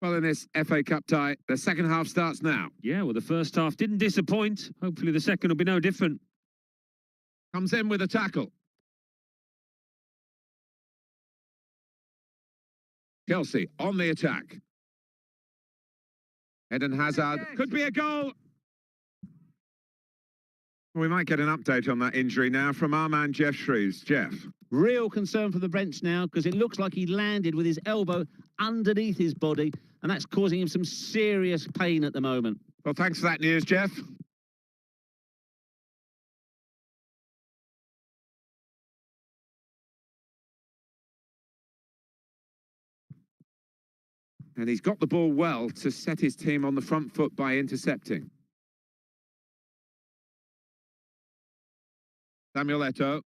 Well, in this FA Cup tie, the second half starts now. Yeah, well, the first half didn't disappoint. Hopefully the second will be no different. Comes in with a tackle. Chelsea on the attack. Eden Hazard. Could be a goal. We might get an update on that injury now from our man Jeff Shreves. Jeff. Real concern for the bench now, because it looks like he landed with his elbow underneath his body, and that's causing him some serious pain at the moment. Well, thanks for that news, Jeff. And he's got the ball well to set his team on the front foot by intercepting. Samuel Eto'o.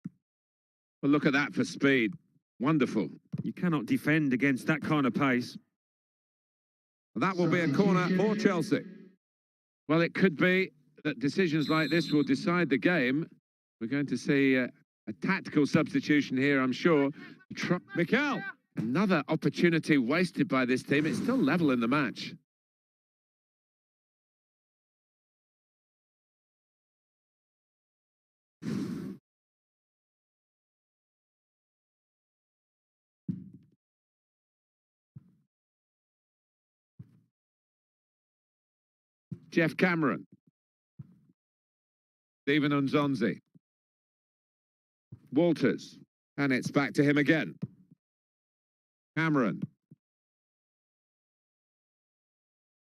Well, look at that for speed. Wonderful. You cannot defend against that kind of pace. That will be a corner for Chelsea. Well, it could be that decisions like this will decide the game. We're going to see a tactical substitution here, I'm sure. Mikel. Another opportunity wasted by this team. It's still level in the match. Jeff Cameron. Steven Nzonzi. Walters. And it's back to him again. Cameron.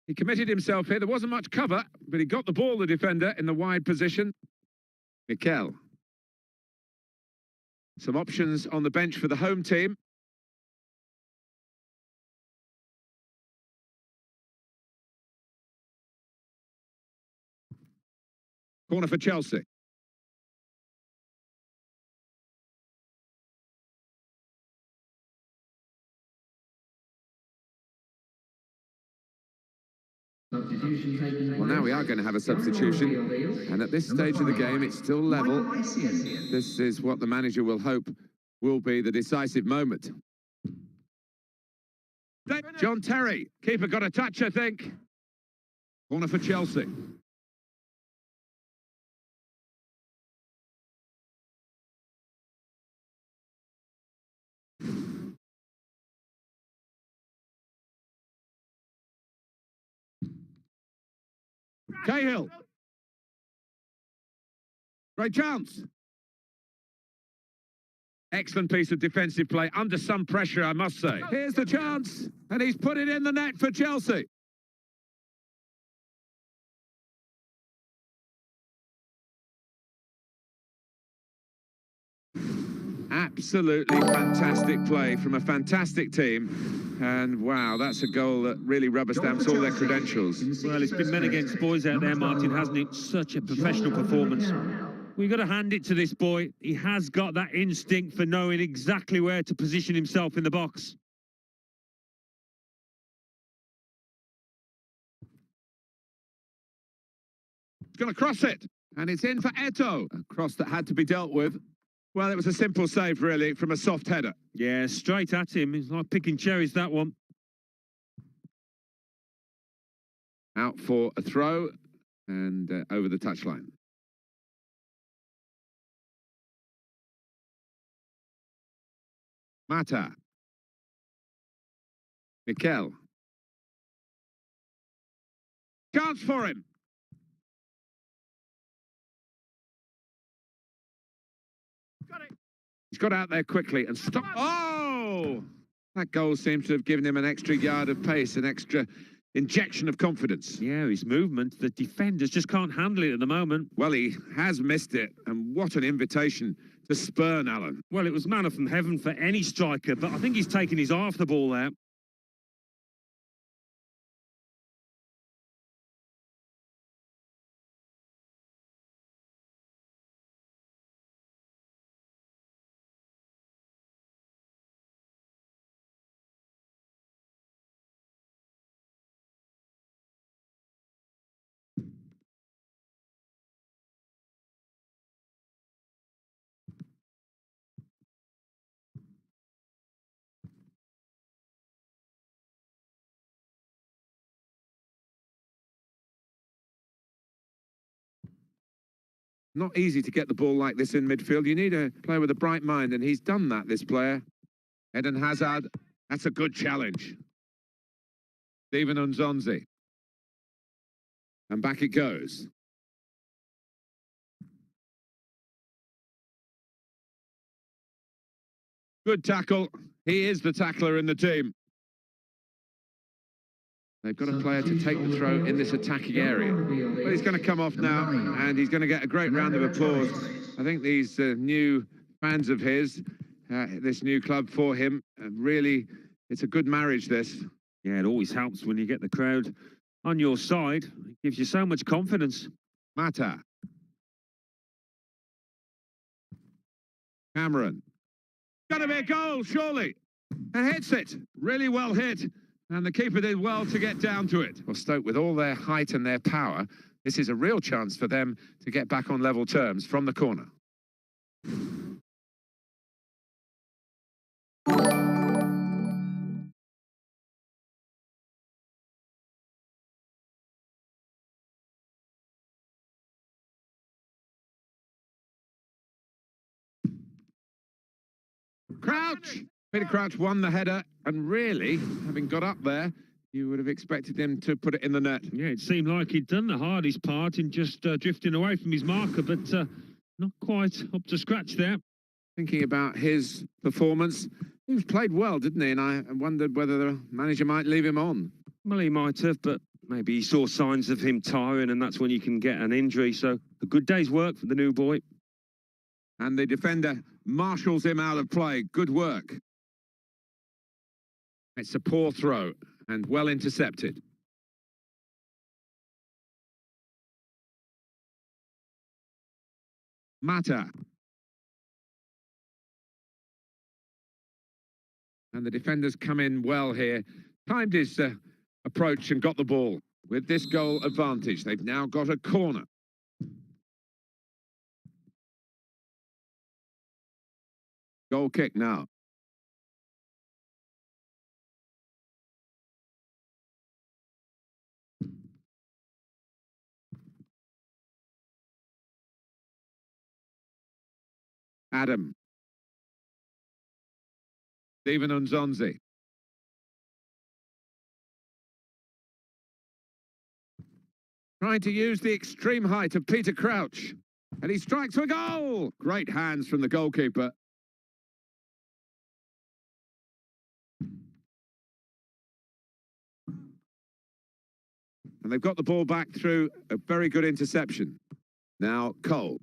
He committed himself here. There wasn't much cover, but he got the ball, the defender, in the wide position. Mikel. Some options on the bench for the home team. Corner for Chelsea. Well, now we are going to have a substitution, and at this stage of the game, it's still level. This is what the manager will hope will be the decisive moment. John Terry, keeper got a touch, I think. Corner for Chelsea. Cahill. Great chance. Excellent piece of defensive play, under some pressure, I must say. Here's the chance, and he's put it in the net for Chelsea. Absolutely fantastic play from a fantastic team. And wow, that's a goal that really rubber stamps all their credentials. Well, it's been men against boys out there, Martin, hasn't it? Such a professional performance. We've got to hand it to this boy. He has got that instinct for knowing exactly where to position himself in the box. He's going to cross it, and it's in for Eto'o. A cross that had to be dealt with. Well, it was a simple save, really, from a soft header. Yeah, straight at him. It's like picking cherries, that one. Out for a throw, and over the touchline. Mata. Mikel. Chance for him. He's got out there quickly and stopped. Oh! That goal seems to have given him an extra yard of pace, an extra injection of confidence. Yeah, his movement, the defenders just can't handle it at the moment. Well, he has missed it, and what an invitation to spurn, Alan. Well, it was manna from heaven for any striker, but I think he's taken his eye off the ball there. Not easy to get the ball like this in midfield. You need a player with a bright mind, and he's done that, this player. Eden Hazard, that's a good challenge. Steven Nzonzi. And back it goes. Good tackle. He is the tackler in the team. They've got a player to take the throw in this attacking area. But he's going to come off now, and he's going to get a great round of applause. I think these new fans of his, this new club for him, really, it's a good marriage, this. Yeah, it always helps when you get the crowd on your side. It gives you so much confidence. Mata. Cameron. Gonna be a goal, surely. And hits it. Really well hit. And the keeper did well to get down to it. Well, Stoke, with all their height and their power, this is a real chance for them to get back on level terms from the corner. Crouch! Peter Crouch won the header, and really, having got up there, you would have expected him to put it in the net. Yeah, it seemed like he'd done the hardest part in just drifting away from his marker, but not quite up to scratch there. Thinking about his performance, he played well, didn't he? And I wondered whether the manager might leave him on. Well, he might have, but maybe he saw signs of him tiring, and that's when you can get an injury. So a good day's work for the new boy. And the defender marshals him out of play. Good work. It's a poor throw and well intercepted. Mata. And the defenders come in well here. Timed his approach and got the ball. With this goal advantage, they've now got a corner. Goal kick now. Adam. Steven Nzonzi. Trying to use the extreme height of Peter Crouch. And he strikes for a goal! Great hands from the goalkeeper. And they've got the ball back through a very good interception. Now, Cole.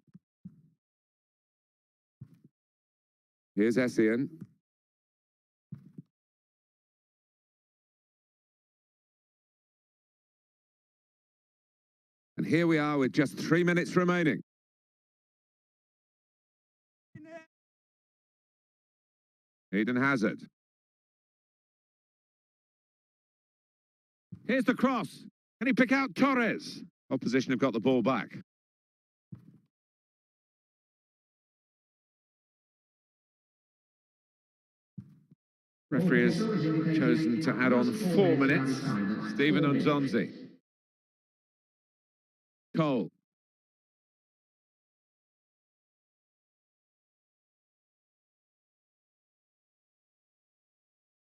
Here's Essien. And here we are with just 3 minutes remaining. Eden Hazard. Here's the cross. Can he pick out Torres? Opposition have got the ball back. Referee has chosen to add on 4 minutes. Steven Nzonzi. Cole.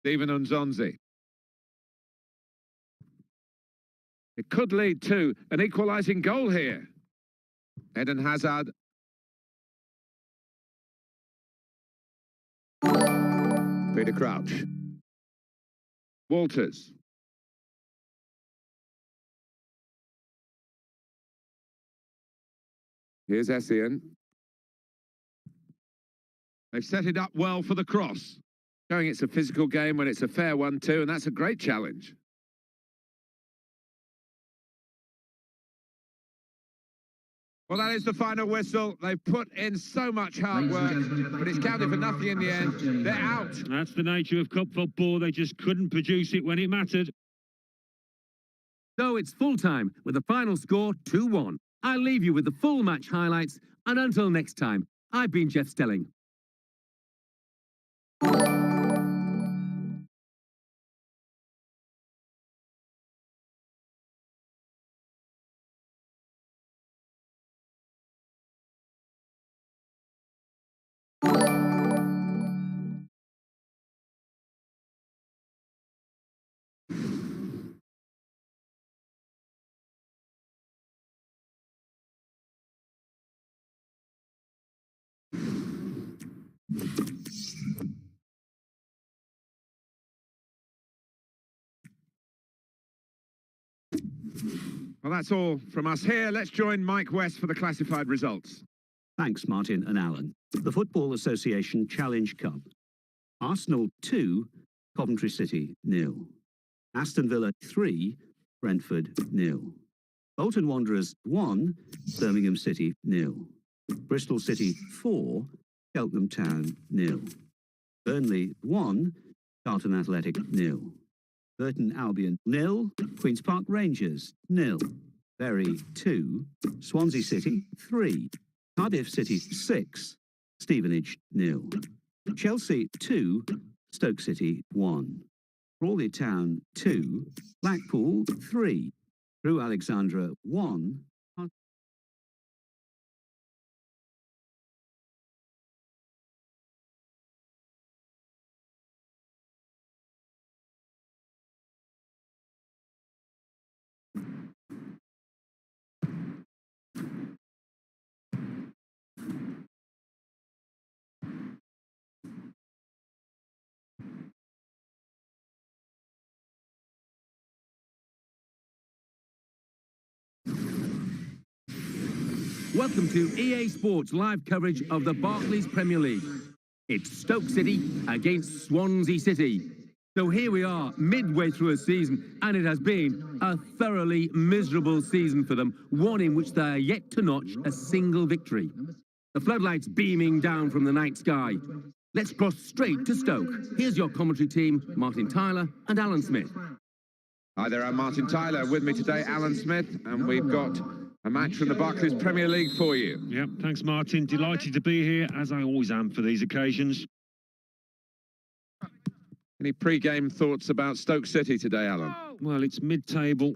Steven Nzonzi. It could lead to an equalising goal here. Eden Hazard. Peter Crouch. Walters. Here's Essien. They've set it up well for the cross. Showing it's a physical game when it's a fair one too, and that's a great challenge. Well, that is the final whistle. They've put in so much hard work, but it's counted for nothing in the end. They're out. That's the nature of cup football. They just couldn't produce it when it mattered. So it's full time with the final score 2-1. I'll leave you with the full match highlights, and until next time, I've been Jeff Stelling. Well, that's all from us here. Let's join Mike West for the classified results. Thanks, Martin and Alan. The Football Association Challenge Cup. Arsenal 2, Coventry City 0. Aston Villa 3, Brentford 0. Bolton Wanderers 1, Birmingham City 0. Bristol City 4, Cheltenham Town 0. Burnley 1, Charlton Athletic 0. Burton Albion 0, Queen's Park Rangers 0. Bury 2, Swansea City 3. Cardiff City 6, Stevenage 0. Chelsea 2, Stoke City 1. Crawley Town 2, Blackpool 3. Crewe Alexandra 1. Welcome to EA Sports live coverage of the Barclays Premier League. It's Stoke City against Swansea City. So here we are, midway through a season, and it has been a thoroughly miserable season for them, one in which they are yet to notch a single victory. The floodlights beaming down from the night sky. Let's cross straight to Stoke. Here's your commentary team, Martin Tyler and Alan Smith. Hi there, I'm Martin Tyler. With me today, Alan Smith, and we've got a match from the Barclays Premier League for you. Yep, thanks, Martin. Delighted to be here, as I always am for these occasions. Any pre-game thoughts about Stoke City today, Alan? Well, it's mid-table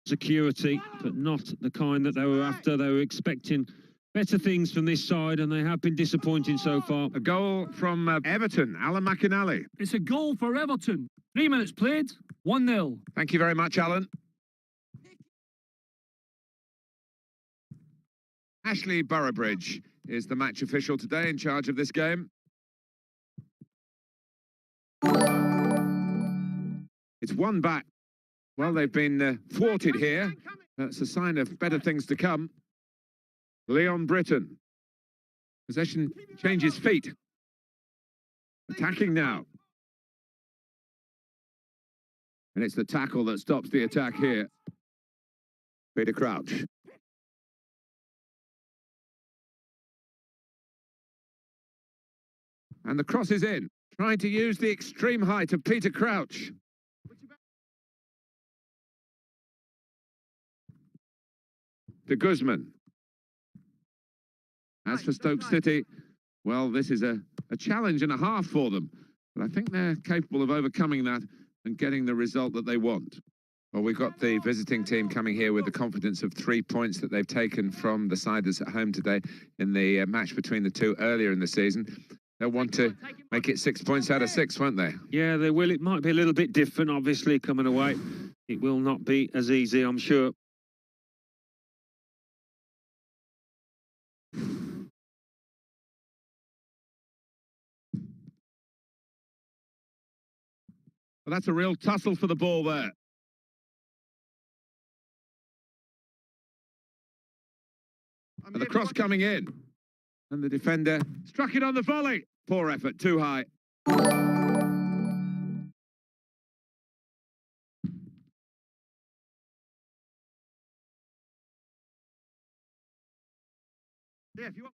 security, but not the kind that they were after. They were expecting better things from this side, and they have been disappointing so far. A goal from Everton, Alan McInally. It's a goal for Everton. 3 minutes played, 1-0. Thank you very much, Alan. Ashley Boroughbridge is the match official today in charge of this game. It's one back. Well, they've been thwarted here. That's a sign of better things to come. Leon Britton. Possession changes feet. Attacking now. And it's the tackle that stops the attack here. Peter Crouch. And the cross is in. Trying to use the extreme height of Peter Crouch. De Guzman. As for Stoke City, well, this is a challenge and a half for them. But I think they're capable of overcoming that and getting the result that they want. Well, we've got the visiting team coming here with the confidence of 3 points that they've taken from the side that's at home today in the match between the two earlier in the season. They'll want to make it 6 points out of 6, won't they? Yeah, they will. It might be a little bit different, obviously, coming away. It will not be as easy, I'm sure. Well, that's a real tussle for the ball there. And the cross coming in. And the defender struck it on the volley. Poor effort, too high. Yeah, if you want.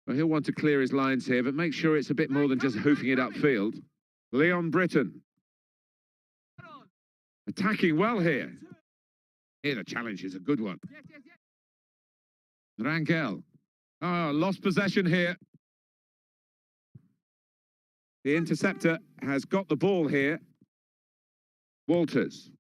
Well, he'll want to clear his lines here, but make sure it's a bit more than just hoofing it upfield. Leon Britton. Attacking well here. Here, the challenge is a good one. Rangel. Oh, lost possession here. The interceptor has got the ball here. Walters.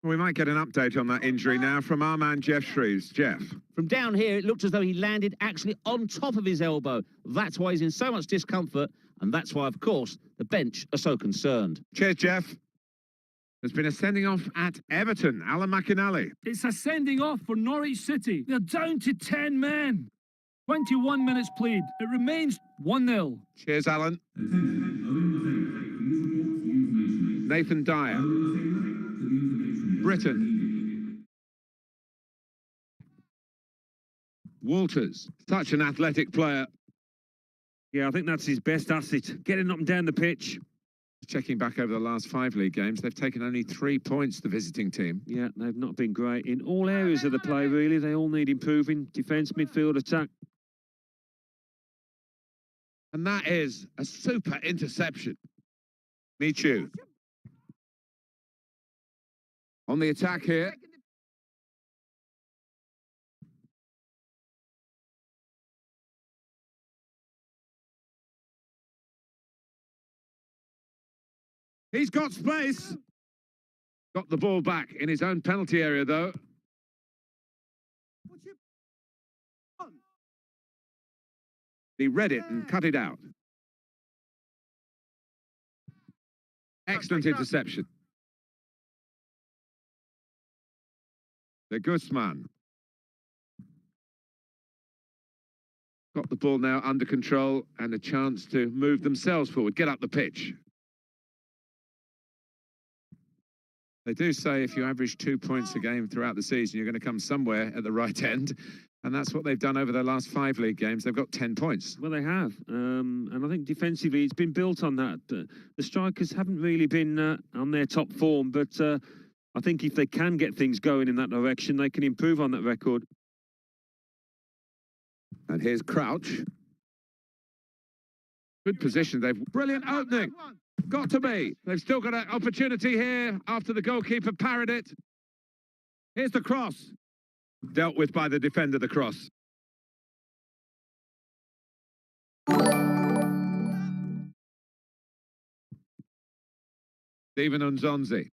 We might get an update on that injury now from our man Jeff Shreves. Jeff. From down here, it looked as though he landed actually on top of his elbow. That's why he's in so much discomfort, and that's why, of course, the bench are so concerned. Cheers, Jeff. There's been a sending off at Everton. Alan McInally. It's a sending off for Norwich City. They're down to 10 men. 21 minutes played. It remains 1-0. Cheers, Alan. Nathan Dyer. Britain. Walters. Such an athletic player. Yeah, I think that's his best asset. Getting up and down the pitch. Checking back over the last 5 league games, they've taken only 3 points, the visiting team. Yeah, they've not been great in all areas of the play, really. They all need improving. Defence, midfield, attack. And that is a super interception. Michu. On the attack here. He's got space. Got the ball back in his own penalty area, though. He read it and cut it out. Excellent interception. The Guzman. Got the ball now under control and a chance to move themselves forward, get up the pitch. They do say if you average 2 points a game throughout the season, you're going to come somewhere at the right end. And that's what they've done over their last 5 league games. They've got 10 points. Well, they have. And I think defensively it's been built on that. The strikers haven't really been on their top form, but I think if they can get things going in that direction, they can improve on that record. And here's Crouch. Good position. They've brilliant opening. Got to be. They've still got an opportunity here after the goalkeeper parried it. Here's the cross. Dealt with by the defender, the cross. Stephen Nzonzi.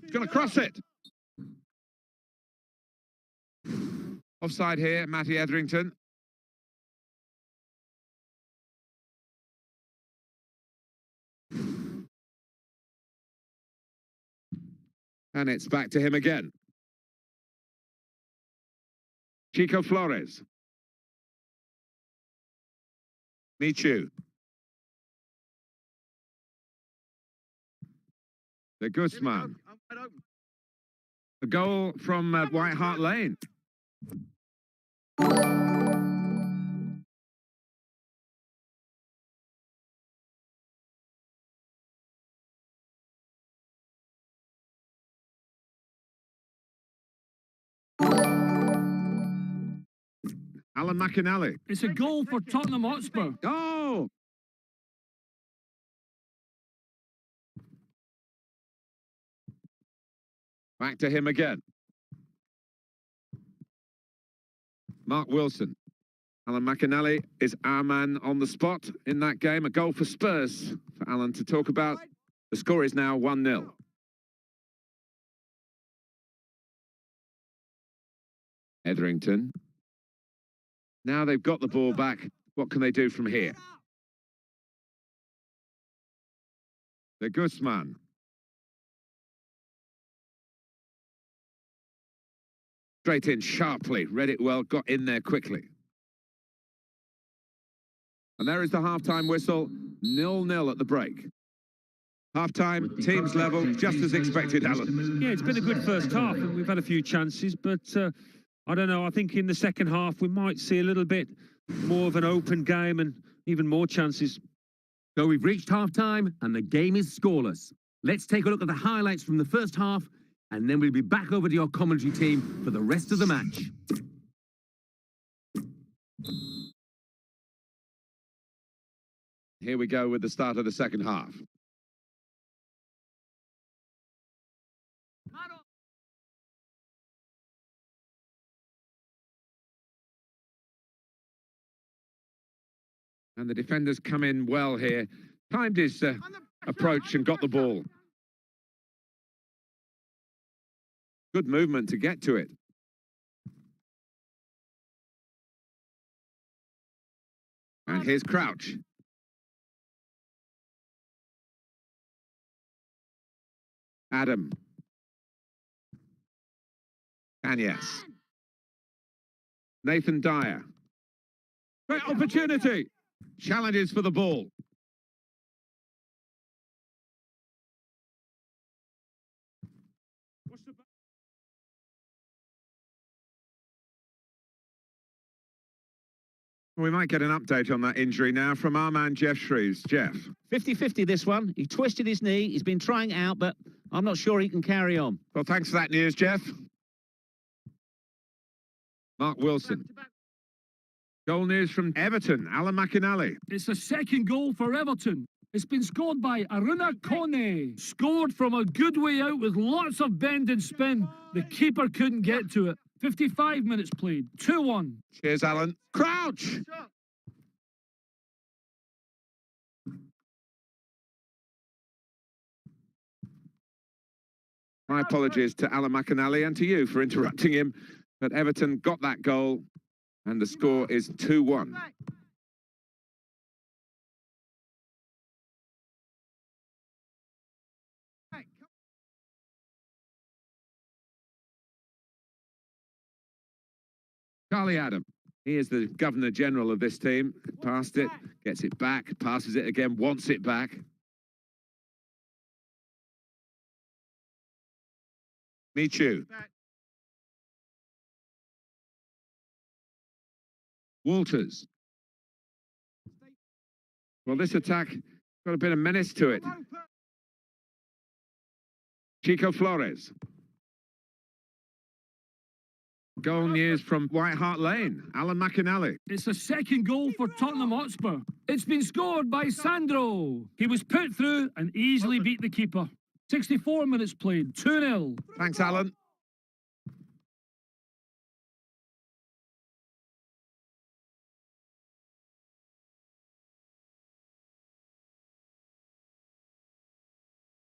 He's going to cross it. Offside here, Matty Etherington. And it's back to him again. Chico Flores. Michu. The Guzman. A goal from White Hart Lane. Alan McInally. It's a goal for Tottenham Hotspur. Oh! Back to him again. Mark Wilson. Alan McInally is our man on the spot in that game. A goal for Spurs for Alan to talk about. The score is now 1-0. Etherington. Now they've got the ball back. What can they do from here? The Guzman. Straight in sharply, read it well, got in there quickly. And there is the half-time whistle, 0-0 at the break. Half-time, teams level, just as expected, Alan. Yeah, it's been a good first half, and we've had a few chances, but I don't know, I think in the second half we might see a little bit more of an open game and even more chances. So we've reached half-time and the game is scoreless. Let's take a look at the highlights from the first half, and then we'll be back over to your commentary team for the rest of the match. Here we go with the start of the second half. And the defenders come in well here. Timed his approach and got the ball. Good movement to get to it. And here's Crouch. Adam. Kanyas. Nathan Dyer. Great opportunity. Challenges for the ball. We might get an update on that injury now from our man Jeff Shreves. Jeff. 50-50 this one. He twisted his knee. He's been trying out, but I'm not sure he can carry on. Well, thanks for that news, Jeff. Mark Wilson. Goal news from Everton, Alan McInally. It's the second goal for Everton. It's been scored by Aruna Kone. Scored from a good way out with lots of bend and spin. The keeper couldn't get to it. 55 minutes played. 2-1. Cheers, Alan. Crouch! My apologies to Alan McInally and to you for interrupting him. But Everton got that goal, and the score is 2-1. Charlie Adam, he is the Governor General of this team. Passed it, gets it back, passes it again, wants it back. Michu. Walters. Well, this attack got a bit of menace to it. Chico Flores. Goal news from White Hart Lane, Alan McInally. It's the second goal for Tottenham Hotspur. It's been scored by Sandro. He was put through and easily beat the keeper. 64 minutes played, 2-0. Thanks, Alan.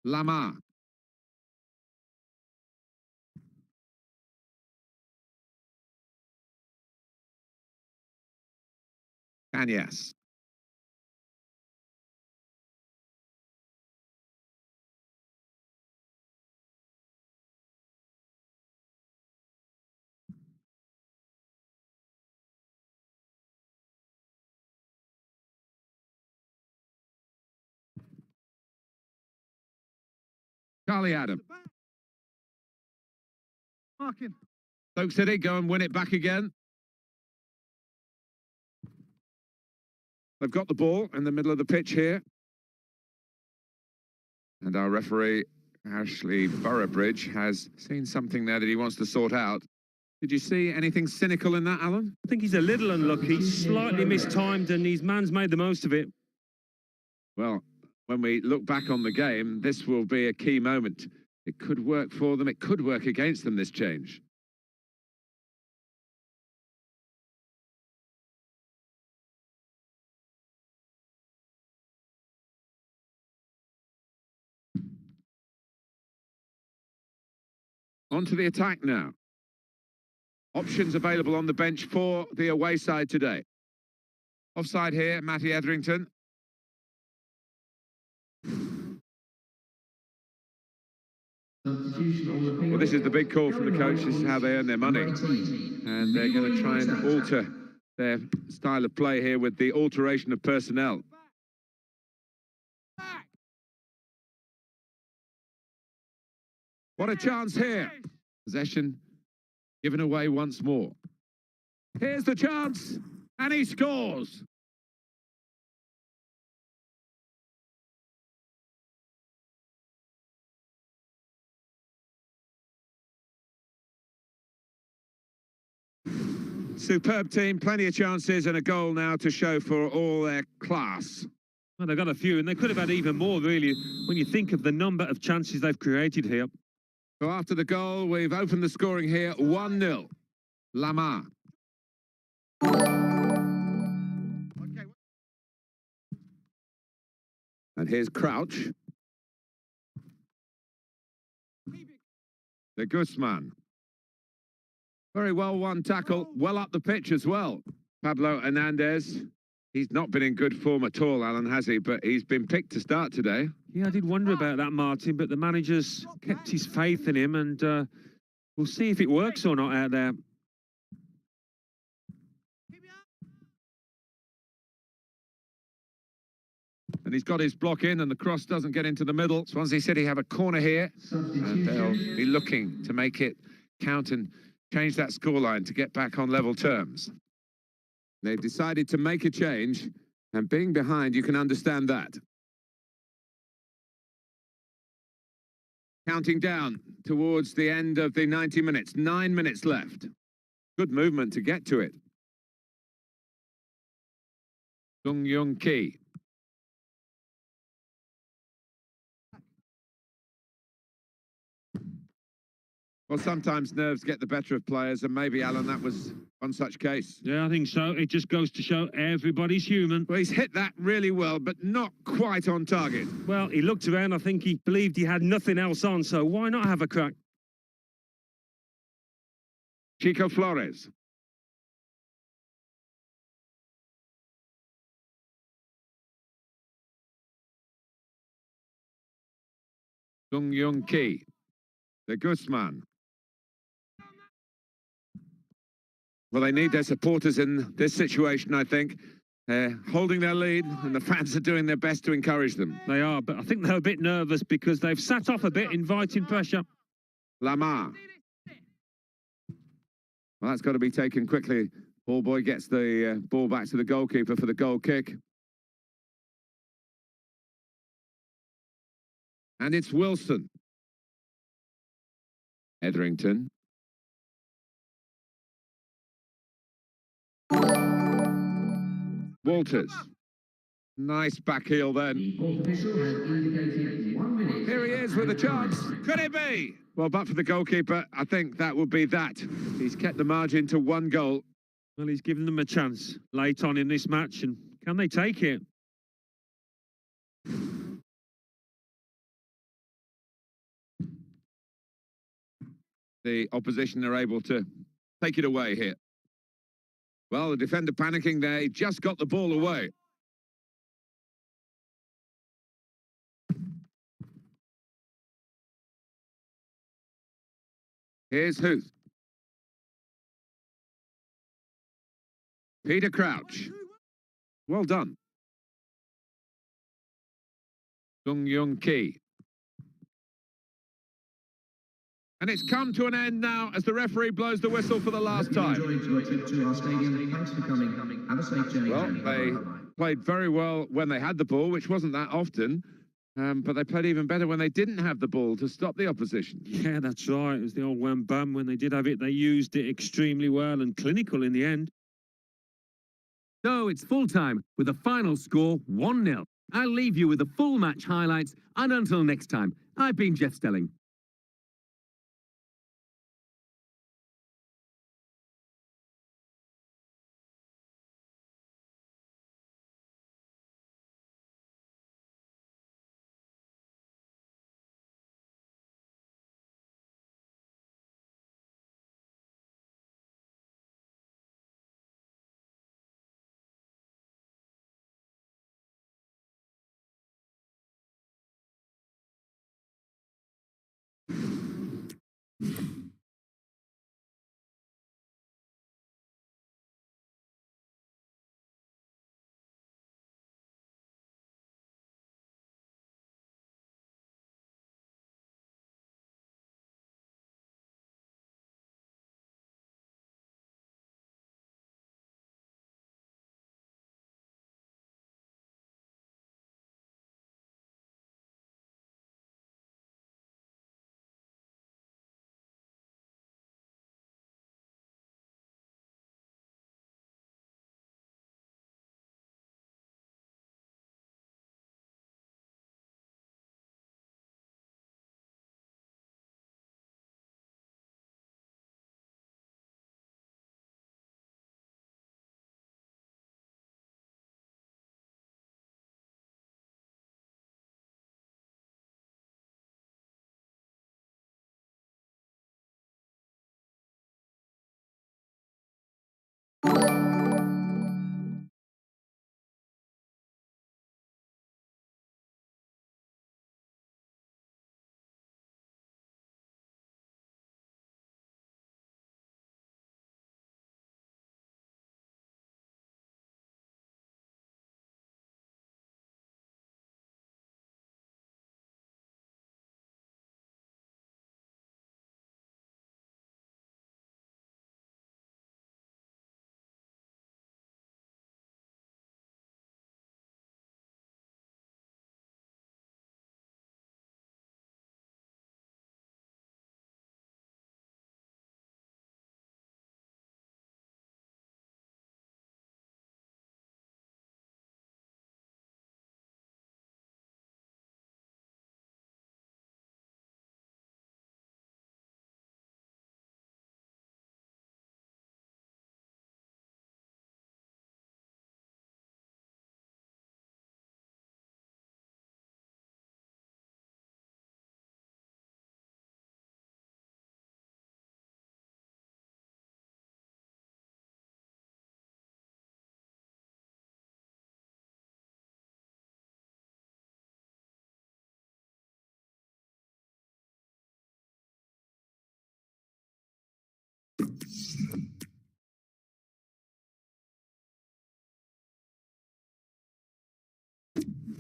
Lamar. Kanyas. Charlie Adam. Stoke City go and win it back again. They've got the ball in the middle of the pitch here. And our referee, Ashley Boroughbridge, has seen something there that he wants to sort out. Did you see anything cynical in that, Alan? I think he's a little unlucky, slightly mistimed, and his man's made the most of it. Well, when we look back on the game, this will be a key moment. It could work for them, it could work against them, this change. On to the attack now. Options available on the bench for the away side today. Offside here, Matty Etherington. Well, this is the big call from the coach. This is how they earn their money. And they're going to try and alter their style of play here with the alteration of personnel. What a chance here. Possession given away once more. Here's the chance, and he scores. Superb team, plenty of chances and a goal now to show for all their class. Well, they've got a few, and they could have had even more, really, when you think of the number of chances they've created here. So after the goal, we've opened the scoring here, 1-0. Lamar. And here's Crouch. The Guzman. Very well won tackle, well up the pitch as well. Pablo Hernandez. He's not been in good form at all, Alan, has he? But he's been picked to start today. Yeah, I did wonder about that, Martin, but the manager's kept his faith in him, and we'll see if it works or not out there. And he's got his block in, and the cross doesn't get into the middle. Swansea City have a corner here, and they'll be looking to make it count and change that scoreline to get back on level terms. They've decided to make a change, and being behind, you can understand that. Counting down towards the end of the 90 minutes. 9 minutes left. Good movement to get to it. Sung Young Ki. Well, sometimes nerves get the better of players, and maybe, Alan, that was one such case. Yeah, I think so. It just goes to show everybody's human. Well, he's hit that really well, but not quite on target. Well, he looked around. I think he believed he had nothing else on, so why not have a crack? Chico Flores. Sung Young Ki. The Guzman. Well, they need their supporters in this situation, I think. They're holding their lead, and the fans are doing their best to encourage them. They are, but I think they're a bit nervous because they've sat off a bit, inviting pressure. Lamar. Well, that's got to be taken quickly. Ball boy gets the ball back to the goalkeeper for the goal kick. And it's Wilson. Etherington. Walters. Nice back heel then. Here he is with a chance. Could it be? Well, but for the goalkeeper, I think that would be that. He's kept the margin to 1 goal. Well, he's given them a chance late on in this match, and can they take it? The opposition are able to take it away here. Well, the defender panicking there. He just got the ball away. Here's Huth. Peter Crouch. Well done. Sung Young Ki. And it's come to an end now as the referee blows the whistle for the last time. Well, they played very well when they had the ball, which wasn't that often. But they played even better when they didn't have the ball to stop the opposition. Yeah, that's right. It was the old wham bam. When they did have it, they used it extremely well and clinical in the end. So it's full time with the final score 1-0. I'll leave you with the full match highlights, and until next time, I've been Jeff Stelling.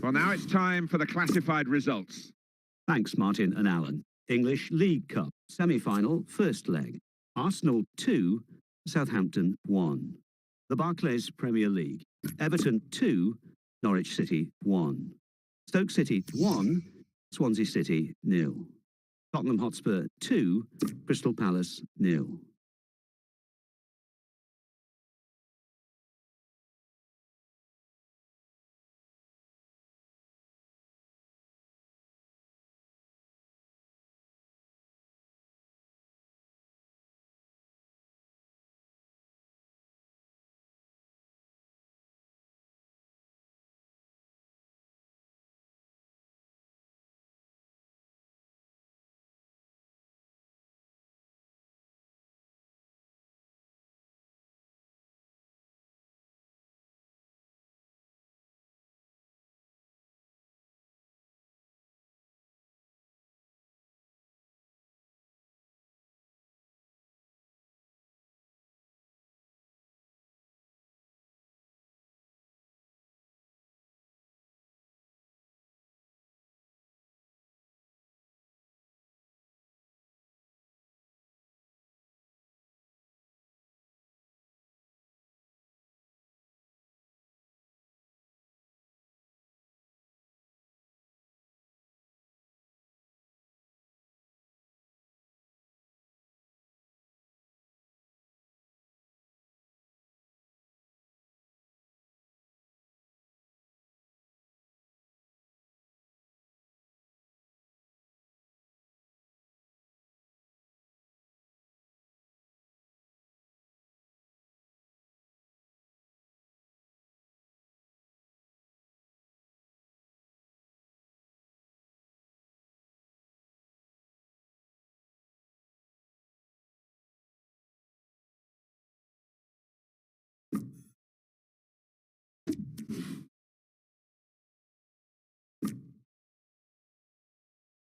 Well, now it's time for the classified results. Thanks, Martin and Alan. English League Cup, semi-final, first leg. Arsenal 2, Southampton 1. The Barclays Premier League, Everton 2, Norwich City 1. Stoke City 1, Swansea City 0. Tottenham Hotspur 2, Crystal Palace 0.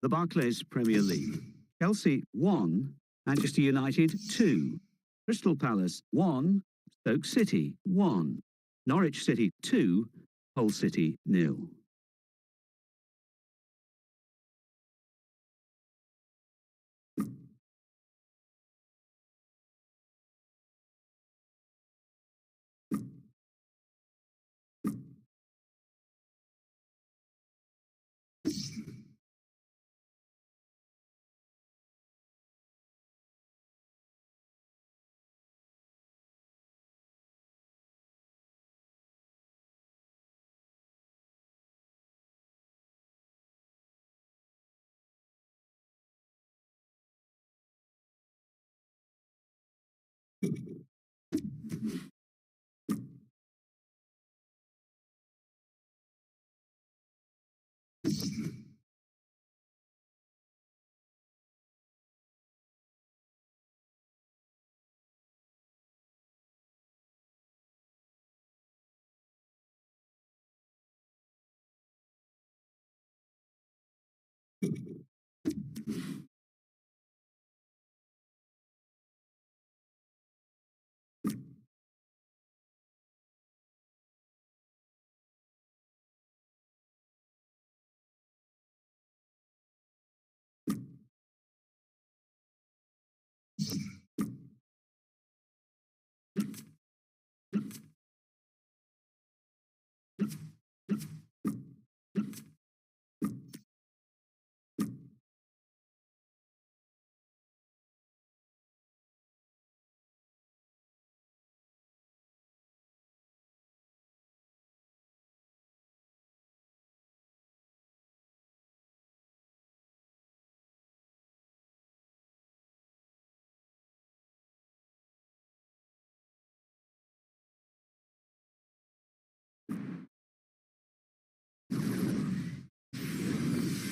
The Barclays Premier League, Chelsea 1, Manchester United 2. Crystal Palace 1, Stoke City 1. Norwich City 2, Hull City 0.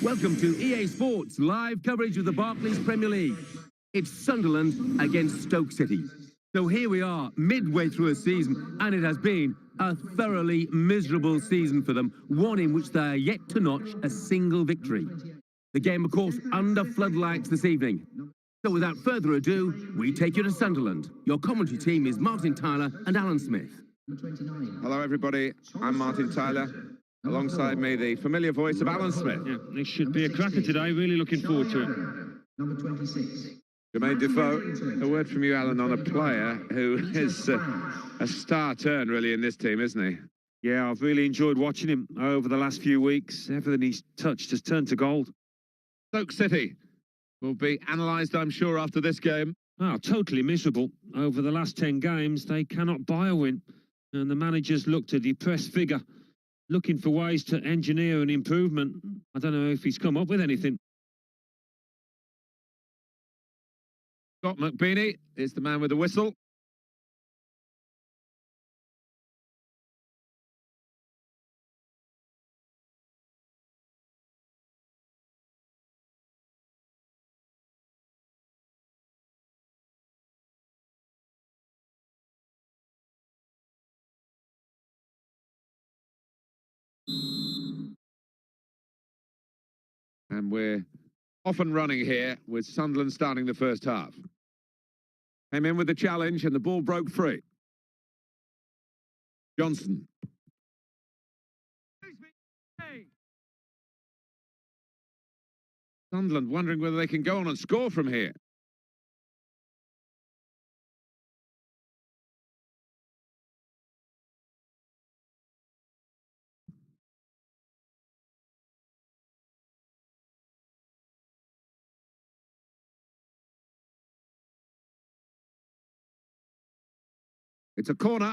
Welcome to EA Sports live coverage of the Barclays Premier League. It's Sunderland against Stoke City. So here we are, midway through a season, and it has been a thoroughly miserable season for them, one in which they are yet to notch a single victory. The game, of course, under floodlights this evening. So without further ado, we take you to Sunderland. Your commentary team is Martin Tyler and Alan Smith. Hello, everybody. I'm Martin Tyler. Alongside me, the familiar voice of Alan Smith. Yeah, this should be a cracker today. Really looking forward to it. Number 26. Jermaine Defoe, a word from you, Alan, on a player who is a star turn, really, in this team, isn't he? Yeah, I've really enjoyed watching him over the last few weeks. Everything he's touched has turned to gold. Stoke City will be analysed, I'm sure, after this game. Oh, totally miserable. Over the last 10 games, they cannot buy a win. And the manager's looked a depressed figure, looking for ways to engineer an improvement. I don't know if he's come up with anything. Scott McBeanie is the man with the whistle. And we're off and running here with Sunderland starting the first half. Came in with the challenge and the ball broke free. Johnson. Sunderland wondering whether they can go on and score from here. It's a corner.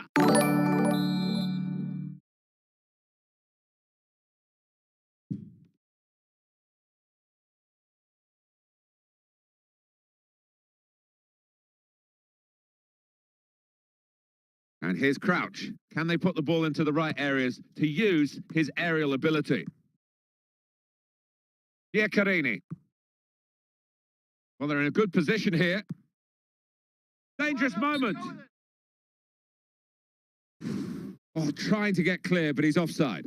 And here's Crouch. Can they put the ball into the right areas to use his aerial ability? Giaccherini. Well, they're in a good position here. Dangerous moment. Oh, trying to get clear, but he's offside.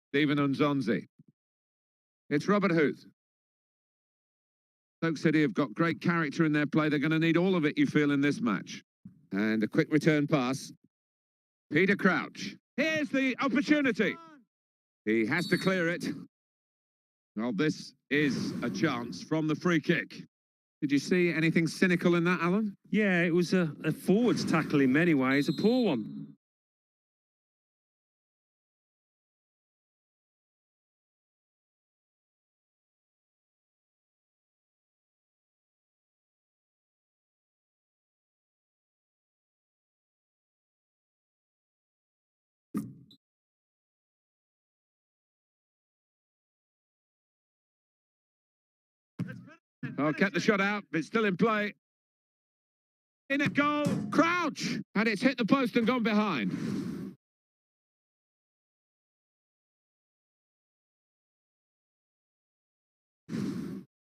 Stephen Nzonzi. It's Robert Huth. Stoke City have got great character in their play. They're going to need all of it, you feel, in this match. And a quick return pass. Peter Crouch. Here's the opportunity. He has to clear it. Well, this is a chance from the free kick. Did you see anything cynical in that, Alan? Yeah, it was a forwards tackle in many ways, a poor one. Oh, kept the shot out, but it's still in play. In a goal, Crouch! And it's hit the post and gone behind.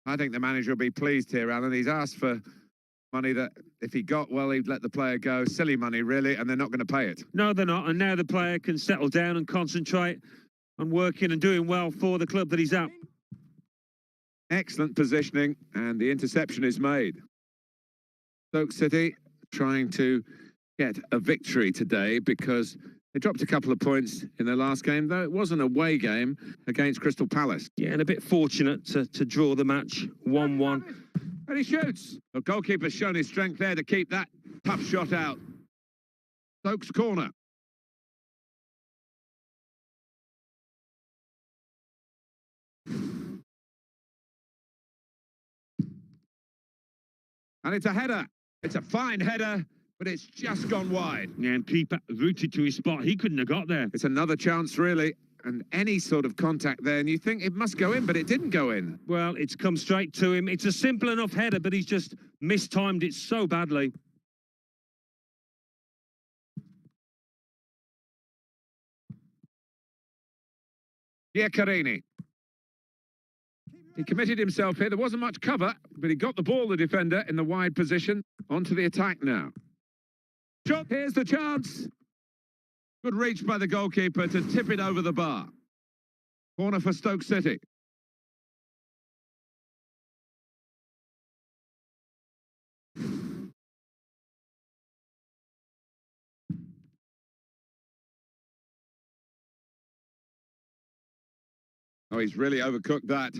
I think the manager will be pleased here, Alan. He's asked for money that, if he got, well, he'd let the player go. Silly money, really, and they're not going to pay it. No, they're not. And now the player can settle down and concentrate on working and doing well for the club that he's at. Excellent positioning, and the interception is made. Stoke City trying to get a victory today because they dropped a couple of points in their last game, though it was an away game against Crystal Palace. Yeah, and a bit fortunate to draw the match 1-1. And he shoots. The goalkeeper's shown his strength there to keep that tough shot out. Stoke's corner. And it's a header. It's a fine header, but it's just gone wide. Yeah, and keeper rooted to his spot. He couldn't have got there. It's another chance, really. And any sort of contact there, and you think it must go in, but it didn't go in. Well, it's come straight to him. It's a simple enough header, but he's just mistimed it so badly. Giaccherini. He committed himself here. There wasn't much cover, but he got the ball, the defender, in the wide position. Onto the attack now. Shot. Here's the chance. Good reach by the goalkeeper to tip it over the bar. Corner for Stoke City. Oh, he's really overcooked that.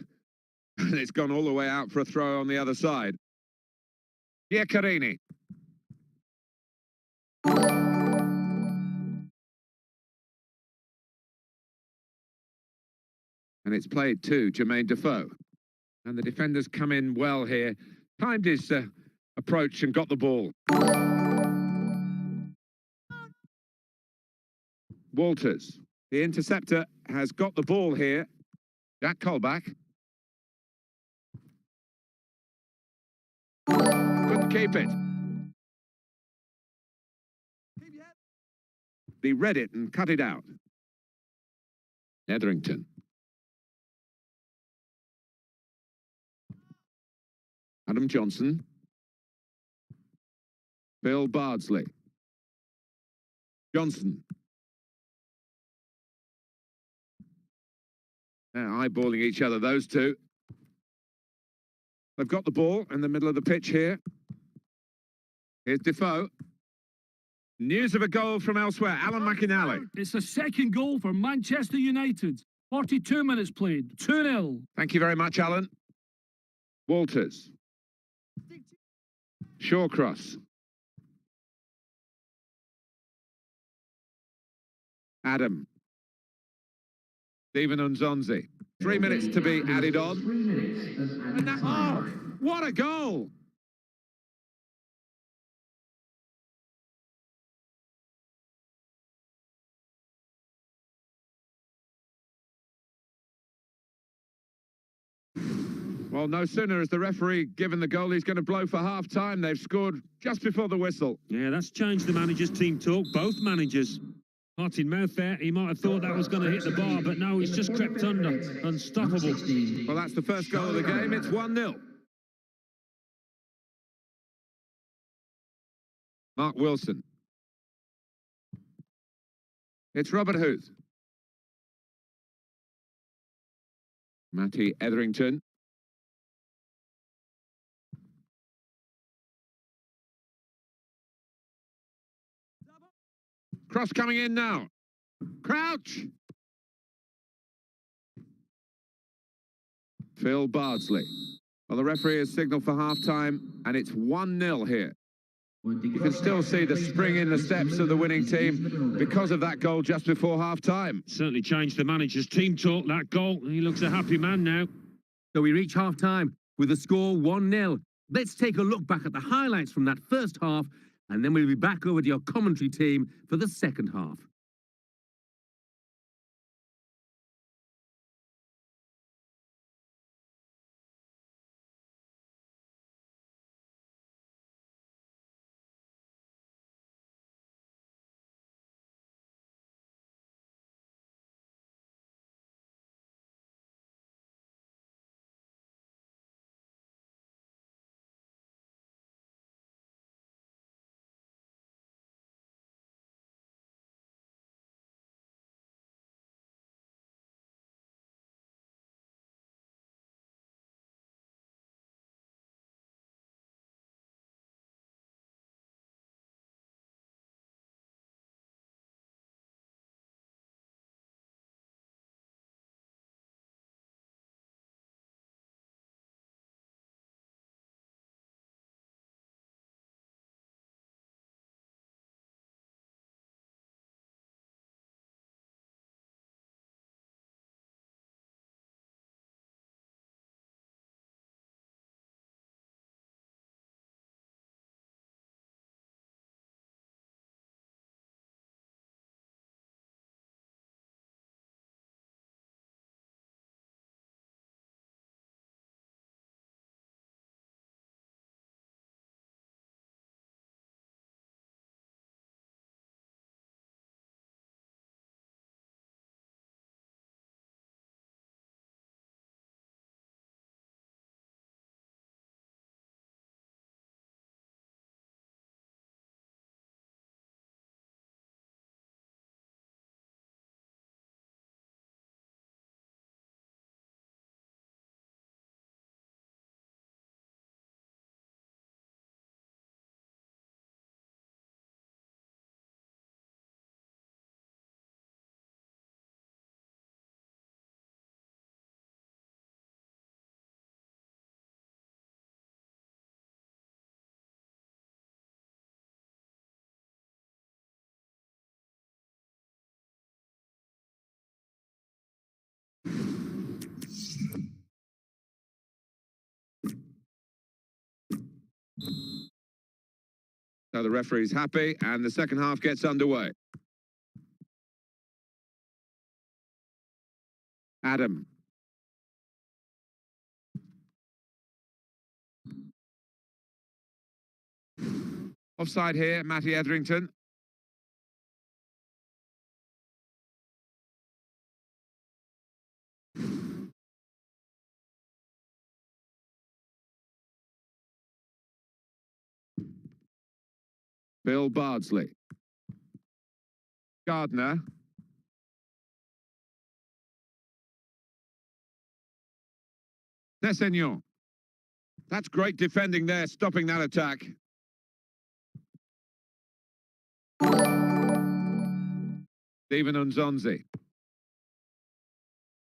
And it's gone all the way out for a throw on the other side. Giaccherini. And it's played to Jermaine Defoe. And the defenders come in well here. Timed his approach and got the ball. Walters. The interceptor has got the ball here. Jack Colback. Couldn't keep it. He read it and cut it out. Etherington. Adam Johnson. Bill Bardsley. Johnson. They're eyeballing each other, those two. They've got the ball in the middle of the pitch here. Here's Defoe. News of a goal from elsewhere. Alan McInally. It's the second goal for Manchester United. 42 minutes played. 2-0. Thank you very much, Alan. Walters. Shawcross. Adam. Stephen Unzonzi. 3 minutes to be added on. 3 minutes of added And time. oh, what a goal! Well, no sooner has the referee given the goal, he's going to blow for half-time. They've scored just before the whistle. Yeah, that's changed the manager's team talk. Both managers. Heart in mouth there. He might have thought that was going to hit the bar, but no, he's just crept under. Unstoppable. Well, that's the first goal of the game. It's 1-0. Mark Wilson. It's Robert Huth. Matty Etherington. Cross coming in now. Crouch. Phil Bardsley. Well, the referee has signalled for half-time, and it's 1-0 here. You can still see the spring in the steps of the winning team because of that goal just before half-time. Certainly changed the manager's team talk, that goal. He looks a happy man now. So we reach half-time with the score 1-0. Let's take a look back at the highlights from that first half, and then we'll be back over to your commentary team for the second half. So the referee's happy, and the second half gets underway. Adam. Offside here, Matty Etherington. Bill Bardsley. Gardner. Nessignon. That's great defending there, stopping that attack. Stephen Unzonzi.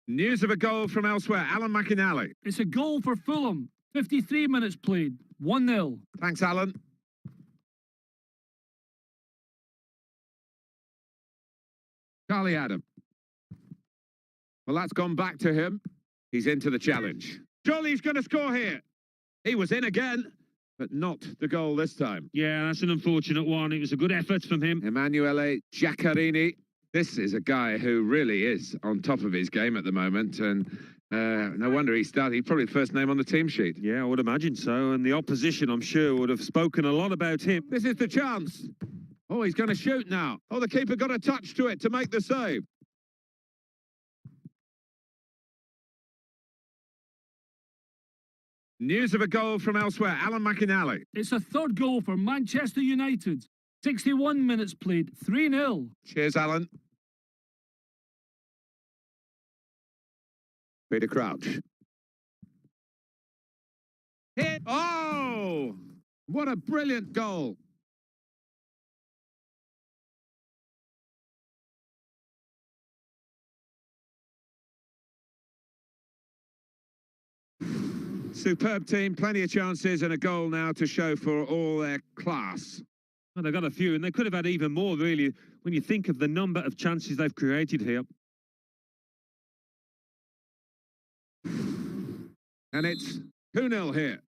News of a goal from elsewhere. Alan McInally. It's a goal for Fulham. 53 minutes played. 1-0. Thanks, Alan. Charlie Adam. Well, that's gone back to him. He's into the challenge. Surely he's going to score here. He was in again, but not the goal this time. Yeah, that's an unfortunate one. It was a good effort from him. Emanuele Giaccarini. This is a guy who really is on top of his game at the moment, and no wonder he started. He's probably the first name on the team sheet. Yeah, I would imagine so. And the opposition, I'm sure, would have spoken a lot about him. This is the chance. Oh, he's going to shoot now. Oh, the keeper got a touch to it to make the save. News of a goal from elsewhere. Alan McInally. It's a third goal for Manchester United. 61 minutes played. 3-0. Cheers, Alan. Peter Crouch. Hit. Oh! What a brilliant goal. Superb team, plenty of chances and a goal now to show for all their class. Well, they've got a few, and they could have had even more, really, when you think of the number of chances they've created here. And it's 2-0 here.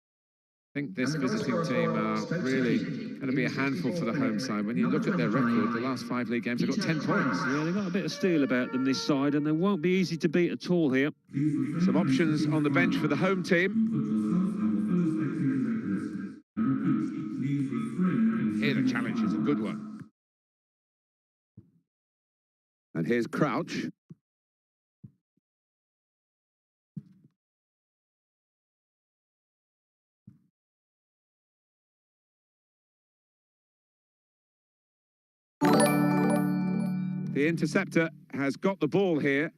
I think this visiting team are really going to be a handful for the home side. When you look at their record, the last 5 league games, they've got 10 points. Yeah, they've got a bit of steel about them this side, and they won't be easy to beat at all here. Some options on the bench for the home team. Here the challenge is a good one. And here's Crouch. The interceptor has got the ball here.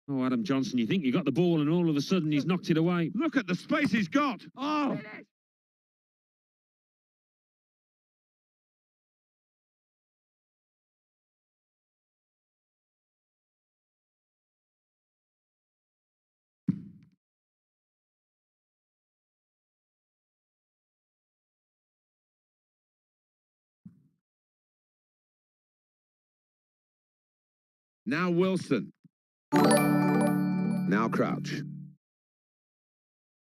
Oh, Adam Johnson, you think you got the ball and all of a sudden he's knocked it away. Look at the space he's got. Oh! Now Wilson. Now Crouch.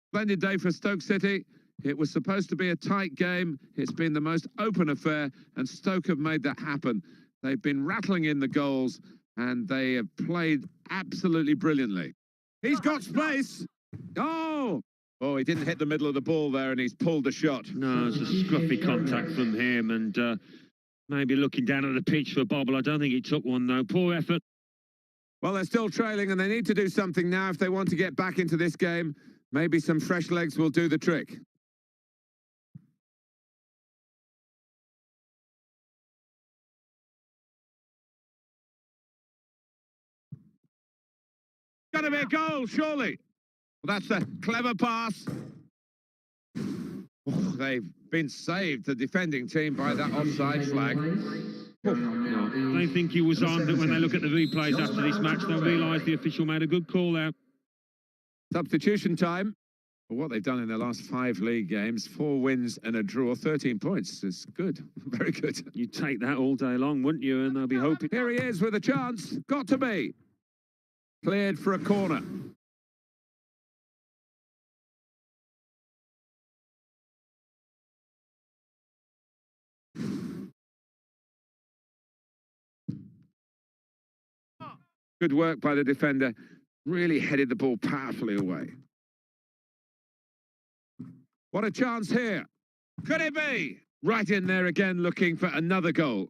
Splendid day for Stoke City. It was supposed to be a tight game. It's been the most open affair, and Stoke have made that happen. They've been rattling in the goals, and they have played absolutely brilliantly. He's got space. Oh! Oh, he didn't hit the middle of the ball there, and he's pulled the shot. No, it's a scruffy contact from him, and maybe looking down at the pitch for a bobble. I don't think he took one, though. Poor effort. Well, they're still trailing, and they need to do something now if they want to get back into this game. Maybe some fresh legs will do the trick. Got to be a goal, surely. Well, that's a clever pass. Oh, they've been saved, the defending team, by that offside flag. Oh, no, they think he was on, but when they look at the replays after this match, they'll realise the official made a good call out. Substitution time. Well, what they've done in their last 5 league games, 4 wins and a draw, 13 points is good. Very good. You'd take that all day long, wouldn't you? And they'll be hoping. Here he is with a chance. Got to be. Cleared for a corner. Good work by the defender. Really headed the ball powerfully away. What a chance here. Could it be? Right in there again, looking for another goal.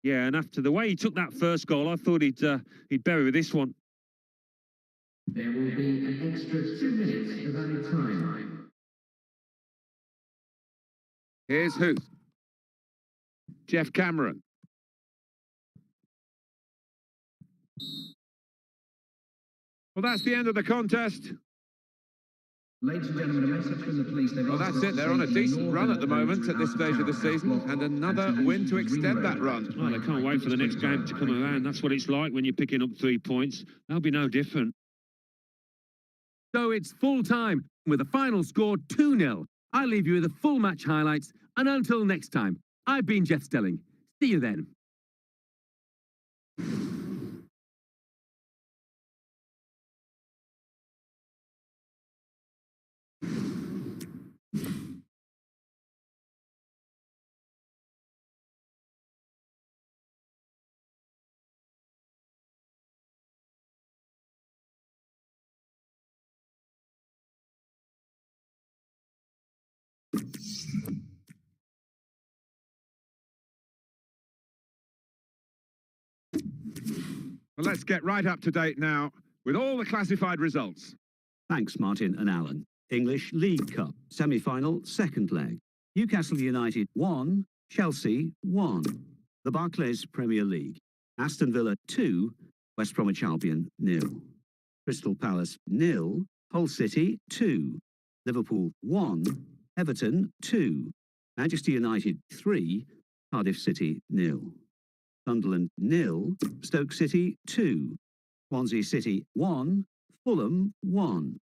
Yeah, and after the way he took that first goal, I thought he'd bury this one. There will be an extra 2 minutes of added time. Here's who? Jeff Cameron. Well, that's the end of the contest. Ladies and gentlemen, a message from the police. Well, that's it. They're on a decent run at the moment at this stage of the season, and another win to extend that run. Oh, they can't wait for the next game to come around. That's what it's like when you're picking up 3 points. That'll be no different. So it's full time with a final score 2-0. I leave you with the full match highlights, and until next time, I've been Jeff Stelling. See you then. Well, let's get right up to date now with all the classified results. Thanks, Martin and Alan. English League Cup, semi-final, second leg. Newcastle United 1, Chelsea 1. The Barclays Premier League. Aston Villa 2, West Bromwich Albion 0. Crystal Palace 0, Hull City 2. Liverpool 1, Everton 2. Manchester United 3, Cardiff City 0. Sunderland 0, Stoke City 2. Swansea City 1, Fulham 1.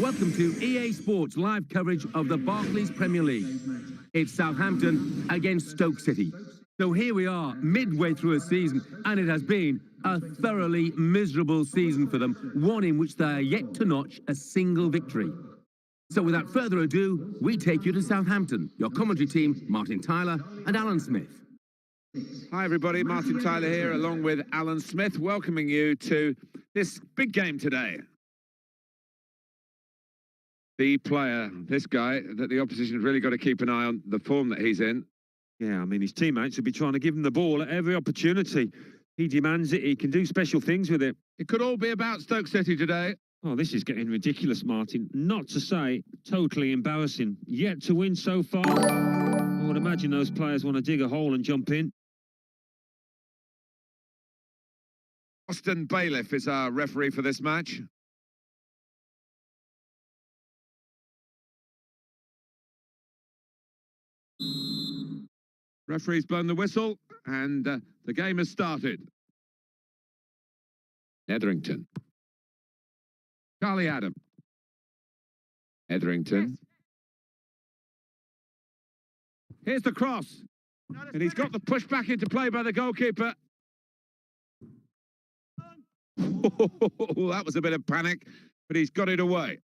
Welcome to EA Sports live coverage of the Barclays Premier League. It's Southampton against Stoke City. So here we are, midway through a season, and it has been a thoroughly miserable season for them, one in which they are yet to notch a single victory. So without further ado, we take you to Southampton. Your commentary team, Martin Tyler and Alan Smith. Hi everybody, Martin Tyler here along with Alan Smith, welcoming you to this big game today. The player, this guy, that the opposition's really got to keep an eye on, the form that he's in. Yeah, I mean, his teammates will be trying to give him the ball at every opportunity. He demands it, he can do special things with it. It could all be about Stoke City today. Oh, this is getting ridiculous, Martin. Not to say totally embarrassing. Yet to win so far. I would imagine those players want to dig a hole and jump in. Austin Bailiff is our referee for this match. Referee's blown the whistle, and the game has started. Etherington. Charlie Adam. Etherington. Here's the cross. And he's got the push back into play by the goalkeeper. That was a bit of panic, but he's got it away.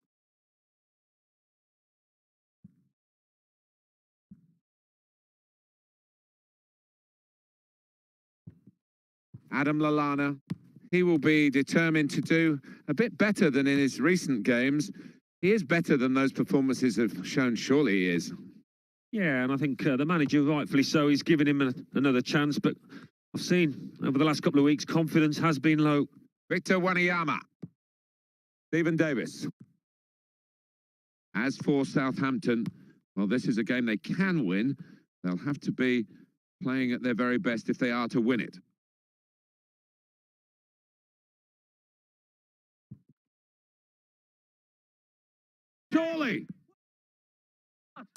Adam Lallana, he will be determined to do a bit better than in his recent games. He is better than those performances have shown, surely he is. Yeah, and I think the manager, rightfully so, he's given him another chance, but I've seen over the last couple of weeks, confidence has been low. Victor Wanyama. Stephen Davis. As for Southampton, well, this is a game they can win. They'll have to be playing at their very best if they are to win it. Surely.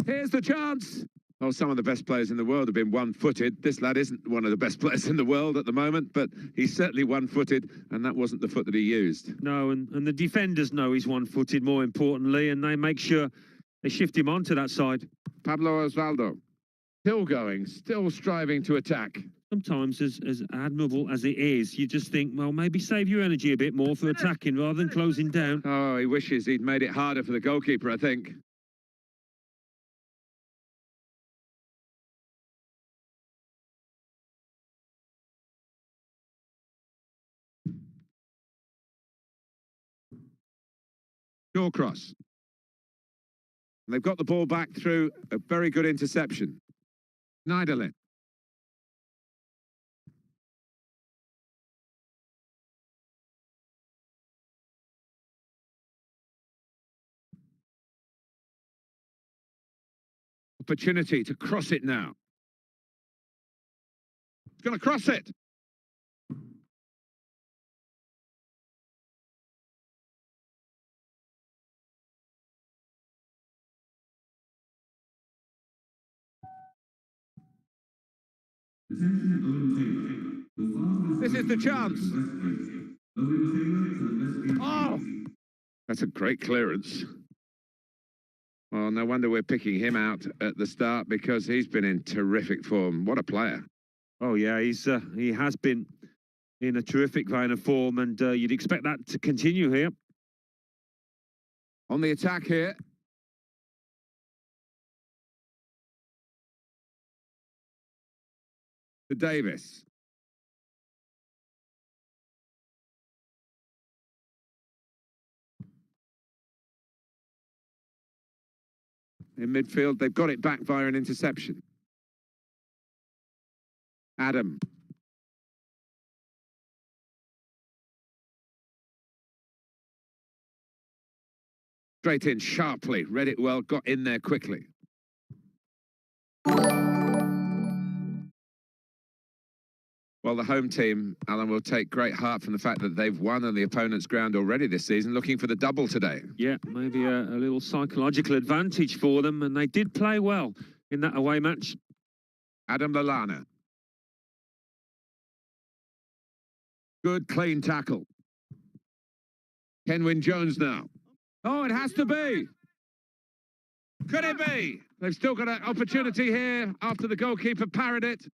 Here's the chance. Oh, some of the best players in the world have been one-footed. This lad isn't one of the best players in the world at the moment, but he's certainly one-footed, and that wasn't the foot that he used. No, and the defenders know he's one-footed, more importantly, and they make sure they shift him onto that side. Pablo Osvaldo, still going, still striving to attack. Sometimes, as admirable as it is, you just think, well, maybe save your energy a bit more for attacking rather than closing down. Oh, he wishes he'd made it harder for the goalkeeper, I think. Shawcross. And they've got the ball back through a very good interception. Schneiderlin. Opportunity to cross it now. It's going to cross it. This is the chance. Oh, that's a great clearance. Well, no wonder we're picking him out at the start, because he's been in terrific form. What a player. Oh, yeah, he has been in a terrific vein of form, and you'd expect that to continue here. On the attack here. To Davis. In midfield, they've got it back via an interception. Adam. Straight in sharply, read it well, got in there quickly. Well, the home team, Alan, will take great heart from the fact that they've won on the opponent's ground already this season, looking for the double today. Yeah, maybe a little psychological advantage for them, and they did play well in that away match. Adam Lallana. Good, clean tackle. Kenwyn Jones now. Oh, it has to be. Could it be? They've still got an opportunity here after the goalkeeper parried it.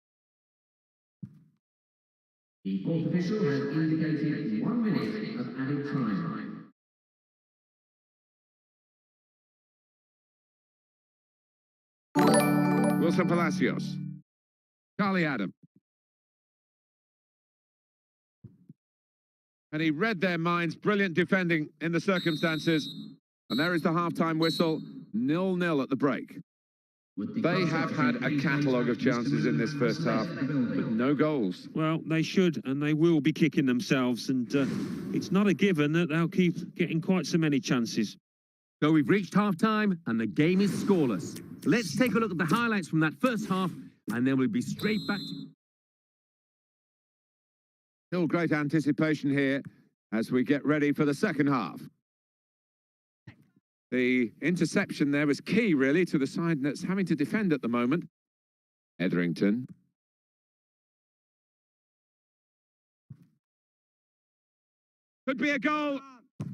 The fourth official has indicated 1 minute of added time. Wilson Palacios. Charlie Adam. And he read their minds. Brilliant defending in the circumstances. And there is the half-time whistle. 0-0 at the break. They have had a catalogue of chances in this first half, but no goals. Well, they should and they will be kicking themselves, and it's not a given that they'll keep getting quite so many chances. So we've reached half-time and the game is scoreless. Let's take a look at the highlights from that first half and then we'll be straight back to... Still great anticipation here as we get ready for the second half. The interception there was key, really, to the side that's having to defend at the moment. Etherington. Could be a goal.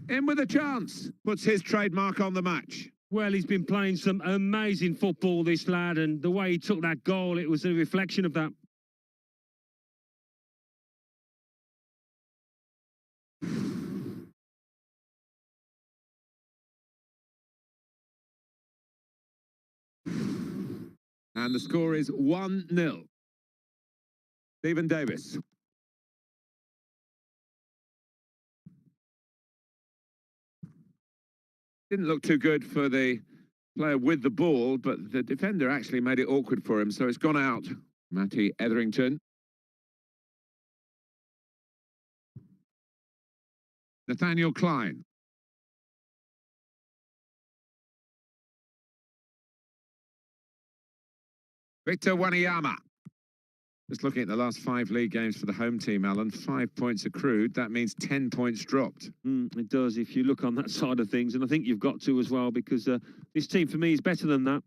In with a chance. Puts his trademark on the match. Well, he's been playing some amazing football, this lad, and the way he took that goal, it was a reflection of that. And the score is 1-0. Stephen Davis. Didn't look too good for the player with the ball, but the defender actually made it awkward for him, so it's gone out. Matty Etherington. Nathaniel Klein. Victor Wanyama. Just looking at the last 5 league games for the home team, Alan, 5 points accrued. That means 10 points dropped. It does, if you look on that side of things, and I think you've got to as well, because this team for me is better than that.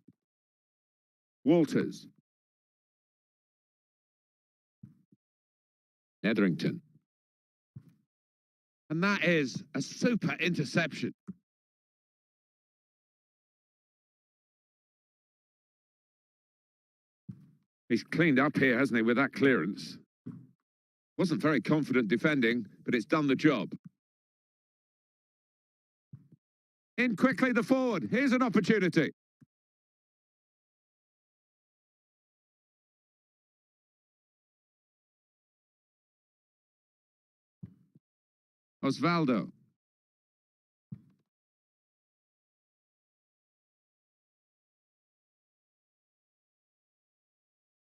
Walters. Etherington. And that is a super interception. He's cleaned up here, hasn't he, with that clearance. Wasn't very confident defending, but it's done the job. In quickly, the forward. Here's an opportunity. Osvaldo.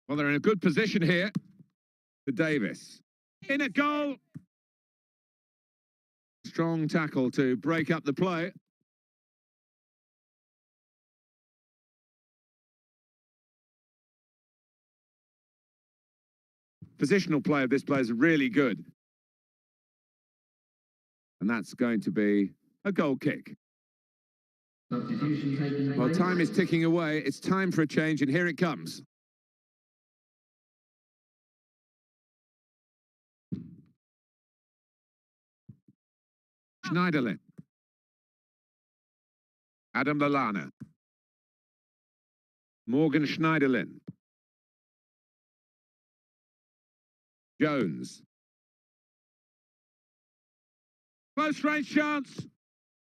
Well, they're in a good position here. To Davis. In a goal. Strong tackle to break up the play. Positional play of this player is really good. And that's going to be a goal kick. Well, time is ticking away. It's time for a change, and here it comes. Schneiderlin. Adam Lallana. Morgan Schneiderlin. Jones. Close range chance.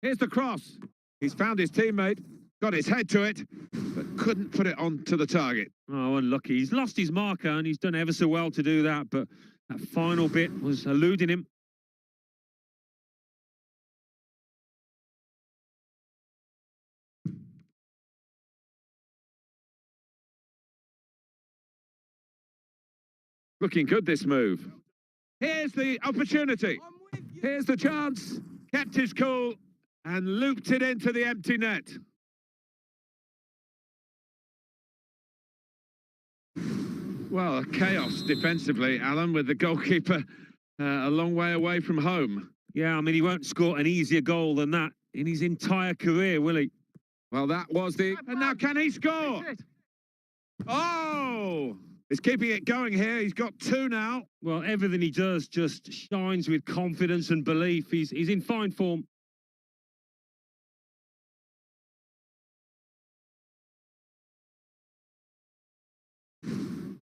Here's the cross. He's found his teammate, got his head to it, but couldn't put it onto the target. Oh, unlucky. He's lost his marker, and he's done ever so well to do that, but that final bit was eluding him. Looking good, this move. Here's the opportunity. Here's the chance. Kept his cool and looped it into the empty net. Well, chaos defensively, Alan, with the goalkeeper a long way away from home. Yeah, I mean, he won't score an easier goal than that in his entire career, will he? Well, that was the... And now can he score? Oh! He's keeping it going here. He's got 2 now. Well, everything he does just shines with confidence and belief. He's in fine form.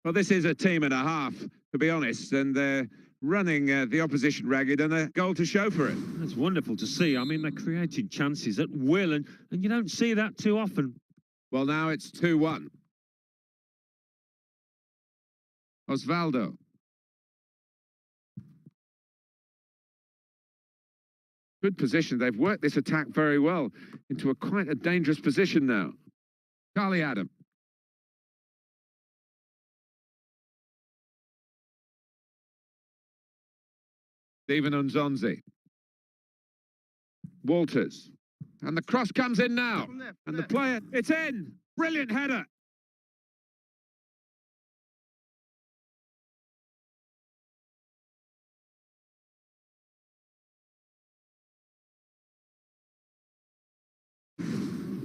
Well, this is a team and a half, to be honest, and they're running the opposition ragged and a goal to show for it. That's wonderful to see. I mean, they're creating chances at will, and you don't see that too often. Well, now it's 2-1. Osvaldo. Good position. They've worked this attack very well into quite a dangerous position now. Charlie Adam. Stephen Unzonzi. Walters. And the cross comes in now. And the player, it's in. Brilliant header.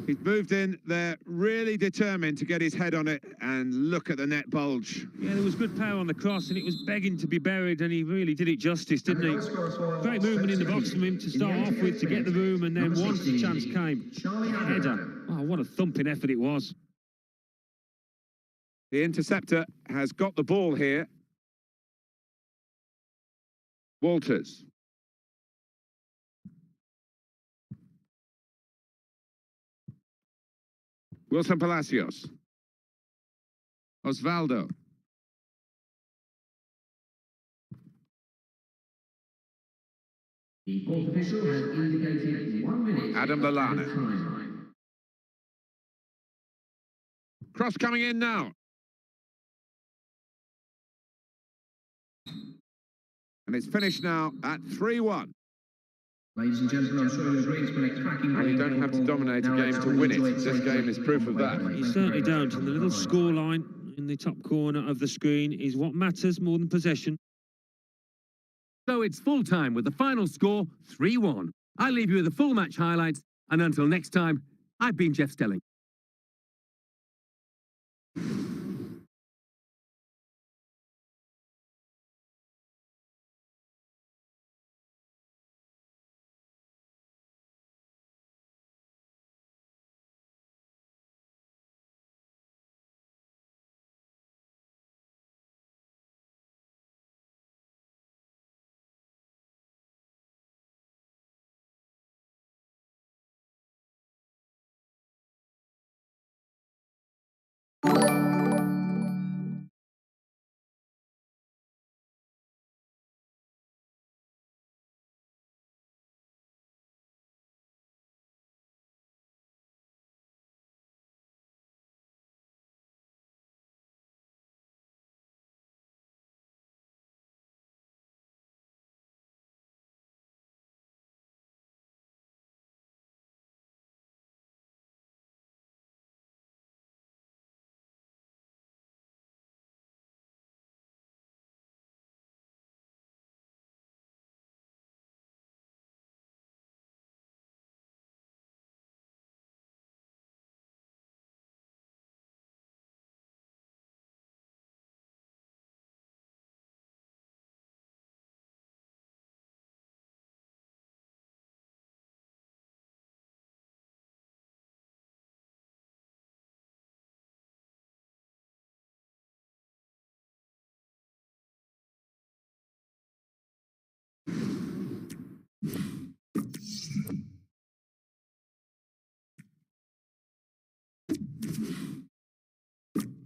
He's moved in there, really determined to get his head on it, and look at the net bulge. Yeah, there was good power on the cross, and it was begging to be buried, and he really did it justice, didn't he? Great movement in the box from him to start off with, to get the room, and then once the chance came, header. Oh, what a thumping effort it was. The interceptor has got the ball here. Walters. Wilson Palacios. Osvaldo. The fourth official has indicated 1 minute. Adam Lallana. Time. Cross coming in now. And it's finished now at 3-1. Ladies and gentlemen, I'm sure you agree it's been a cracking And you game. don't have to dominate a Now game let's to win it. enjoy This game is proof of that. You certainly don't, and the little score line in the top corner of the screen is what matters more than possession. So it's full time with the final score 3-1. I leave you with the full match highlights, and until next time, I've been Jeff Stelling.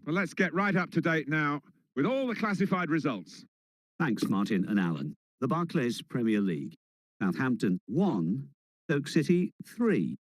Well, let's get right up to date now with all the classified results. Thanks, Martin and Alan. The Barclays Premier League. Southampton 1, Stoke City 3.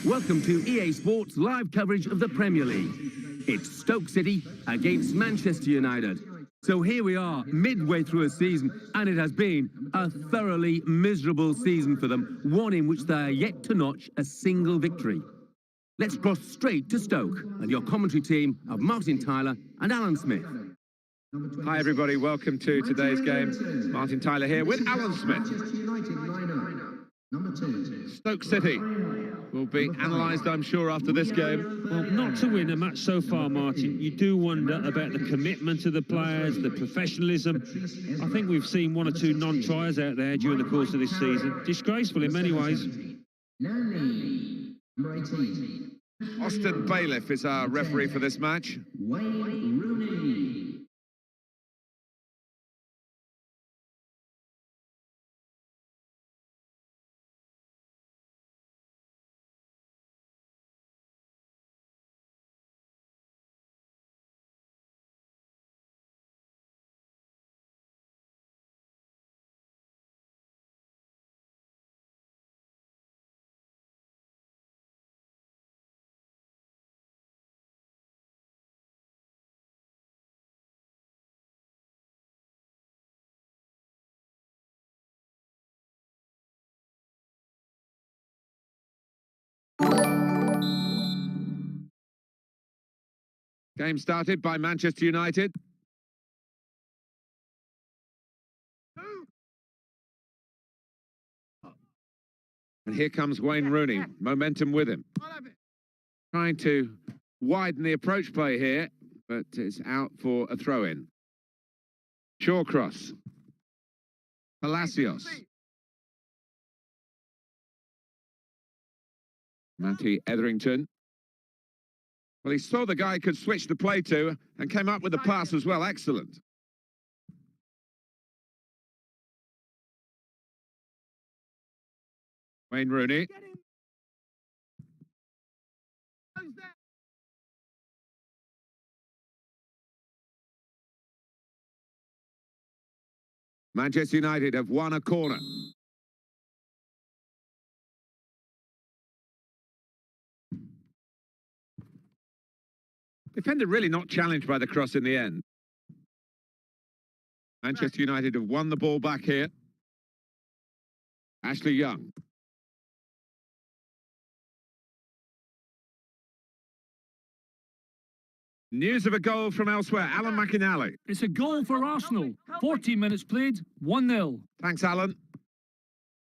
Welcome to EA Sports live coverage of the Premier League. It's Stoke City against Manchester United. So here we are, midway through a season, and it has been a thoroughly miserable season for them, one in which they are yet to notch a single victory. Let's cross straight to Stoke and your commentary team of Martin Tyler and Alan Smith. Hi everybody, welcome to today's game. Martin Tyler here with Alan Smith. Stoke City will be analysed, I'm sure, after this game. Well, not to win a match so far, Martin. You do wonder about the commitment of the players, the professionalism. I think we've seen one or two non-triers out there during the course of this season. Disgraceful in many ways. Austin Bailiff is our referee for this match. Wayne Rooney. Game started by Manchester United. And here comes Wayne Rooney, momentum with him. Trying to widen the approach play here, but it's out for a throw-in. Shawcross. Palacios. Matty Etherington. Well, he saw the guy he could switch the play to and came up with the pass as well. Excellent. Wayne Rooney. Manchester United have won a corner. Defender really not challenged by the cross in the end. Manchester United have won the ball back here. Ashley Young. News of a goal from elsewhere. Alan McInally. It's a goal for Arsenal. 14 minutes played, 1-0. Thanks, Alan.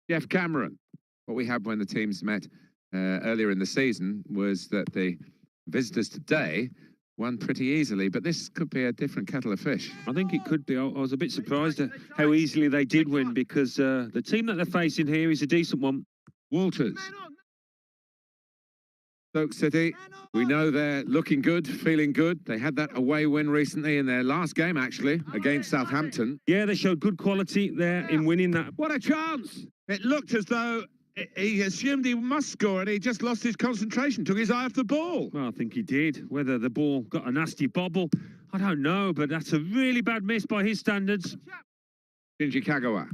Jeff Cameron. What we had when the teams met earlier in the season was that the visitors today won pretty easily, but this could be a different kettle of fish. I think it could be. I was a bit surprised at how easily they did win, because the team that they're facing here is a decent one. Walters. Stoke City, we know they're looking good, feeling good. They had that away win recently in their last game, actually, against Southampton. Yeah, they showed good quality there in winning that. What a chance! It looked as though he assumed he must score and he just lost his concentration, took his eye off the ball. Well, I think he did. Whether the ball got a nasty bobble, I don't know, but that's a really bad miss by his standards. Shinji Kagawa.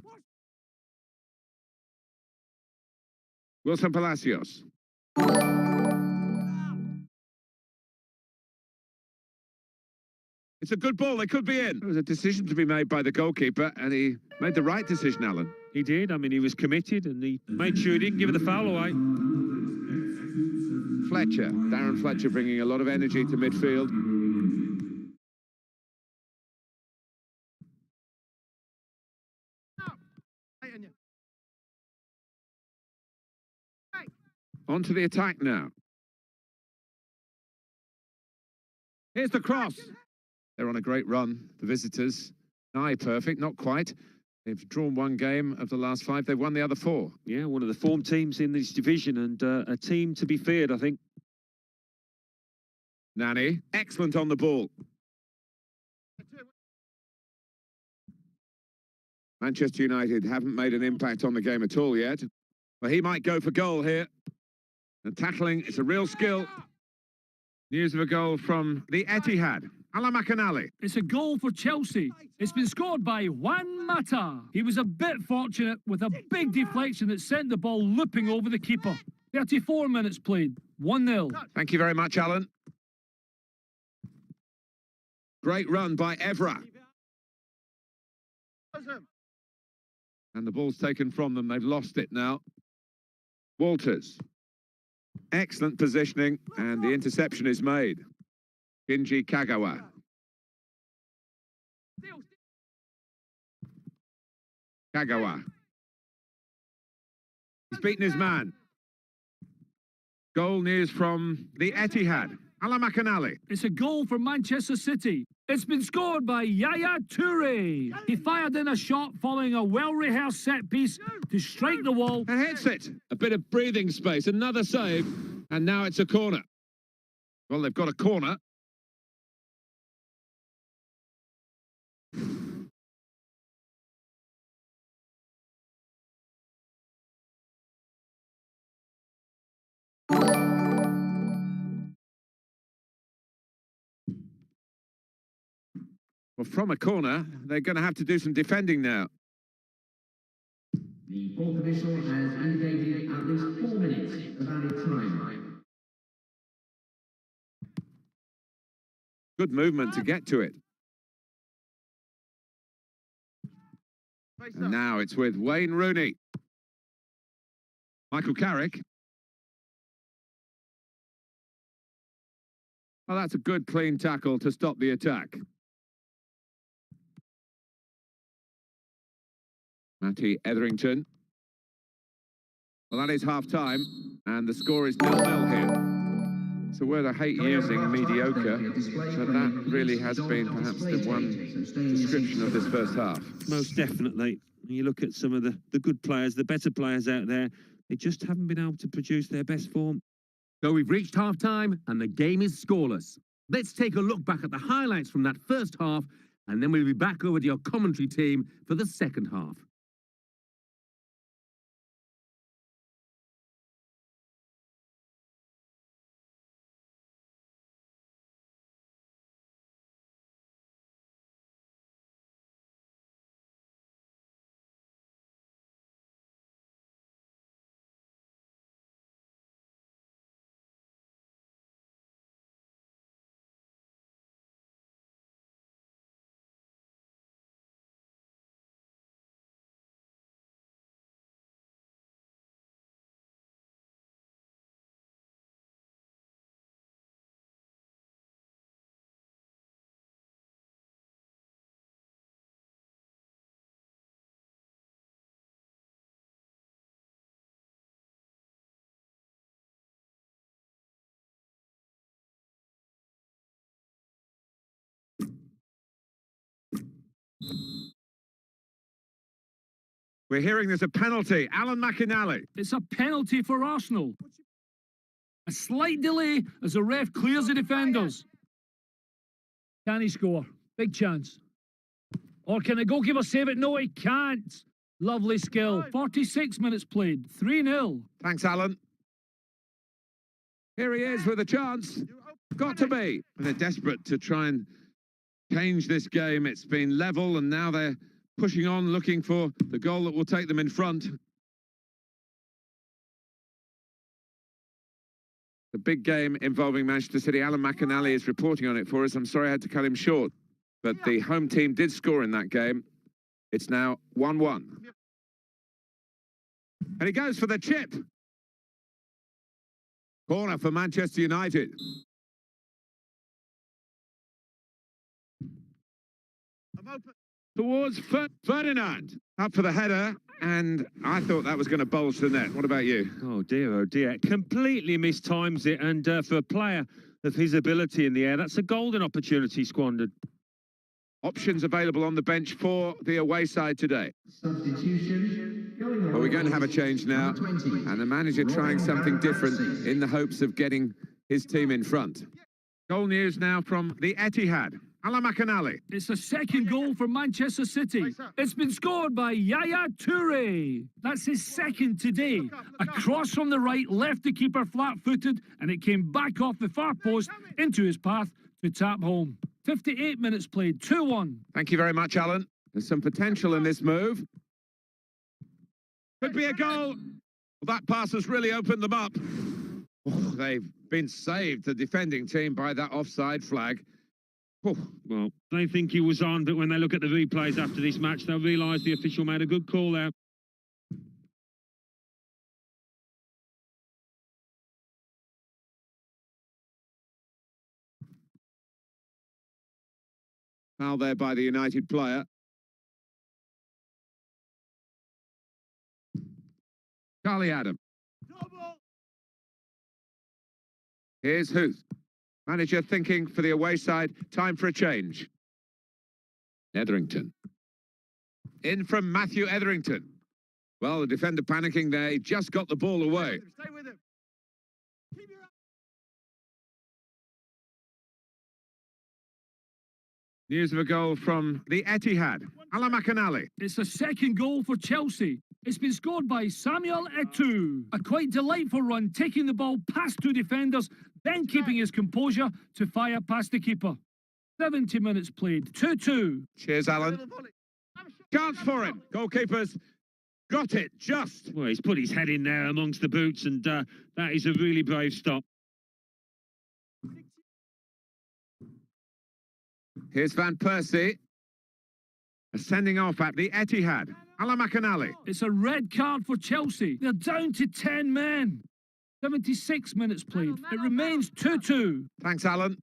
Wilson Palacios. It's a good ball, they could be in. There was a decision to be made by the goalkeeper, and he made the right decision, Alan. He did. I mean, he was committed, and he made sure he didn't give the foul away. Fletcher, Darren Fletcher, bringing a lot of energy to midfield. On to the attack now. Here's the cross. They're on a great run, the visitors. Nigh perfect, not quite. They've drawn one game of the last 5. They've won the other 4. Yeah, one of the form teams in this division, and a team to be feared, I think. Nani, excellent on the ball. Manchester United haven't made an impact on the game at all yet. Well, he might go for goal here. And tackling, it's a real skill. News of a goal from the Etihad. Alan McInally. It's a goal for Chelsea. It's been scored by Juan Mata. He was a bit fortunate with a big deflection that sent the ball looping over the keeper. 34 minutes played. 1-0. Thank you very much, Alan. Great run by Evra. And the ball's taken from them. They've lost it now. Walters. Excellent positioning, and the interception is made. Shinji Kagawa. Kagawa. He's beaten his man. Goal news from the Etihad. Ala Makanali. It's a goal for Manchester City. It's been scored by Yaya Toure. He fired in a shot following a well-rehearsed set piece to strike the wall. And hits it. A bit of breathing space. Another save. And now it's a corner. Well, they've got a corner. Well, from a corner, they're going to have to do some defending now. The fourth official has indicated at least 4 minutes of added time. Good movement to get to it. And now it's with Wayne Rooney. Michael Carrick. Well, that's a good clean tackle to stop the attack. Matty Etherington. Well, that is half-time, and the score is 0-0 here. It's a word I hate using, mediocre, but that really has been perhaps the one description of this first half. Most definitely. You look at some of the good players, the better players out there, they just haven't been able to produce their best form. So we've reached half-time, and the game is scoreless. Let's take a look back at the highlights from that first half, and then we'll be back over to your commentary team for the second half. We're hearing there's a penalty. Alan McInally. It's a penalty for Arsenal. A slight delay as the ref clears the defenders. Can he score? Big chance. Or can the goalkeeper save it? No, he can't. Lovely skill. 46 minutes played. 3-0. Thanks, Alan. Here he is with a chance. Got to be. They're desperate to try and change this game. It's been level, and now they're pushing on, looking for the goal that will take them in front. The big game involving Manchester City. Alan McInally is reporting on it for us. I'm sorry I had to cut him short, but the home team did score in that game. It's now 1-1. And he goes for the chip. Corner for Manchester United. Towards Ferdinand. Up for the header, and I thought that was going to bulge the net. What about you? Oh dear, completely mistimes it, and for a player of his ability in the air, that's a golden opportunity squandered. Options available on the bench for the away side today. Substitution. Well, we're going to have a change now, and the manager trying something different in the hopes of getting his team in front. Goal news now from the Etihad. Ala McInally. It's the second goal for Manchester City. It's been scored by Yaya Toure. That's his second today. A cross from the right left the keeper flat-footed, and it came back off the far post into his path to tap home. 58 minutes played, 2-1. Thank you very much, Alan. There's some potential in this move. Could be a goal. Well, that pass has really opened them up. Oh, they've been saved, the defending team, by that offside flag. Oh. Well, they think he was on, but when they look at the replays after this match, they'll realise the official made a good call there. Foul there by the United player. Charlie Adam. Here's Huth. Manager thinking for the away side. Time for a change. Etherington. In from Matthew Etherington. Well, the defender panicking there. He just got the ball away. Stay with him. News of a goal from the Etihad. Ala McAnally. It's the second goal for Chelsea. It's been scored by Samuel Eto'o. A quite delightful run, taking the ball past two defenders, then keeping his composure to fire past the keeper. 70 minutes played, 2-2. Cheers, Alan. Chance for him. Goalkeepers got it, just. Well, he's put his head in there amongst the boots, and that is a really brave stop. Here's Van Persie. Sending off at the Etihad. Ala McAnally. It's a red card for Chelsea. They're down to 10 men. 76 minutes played. It remains 2-2. Thanks, Alan.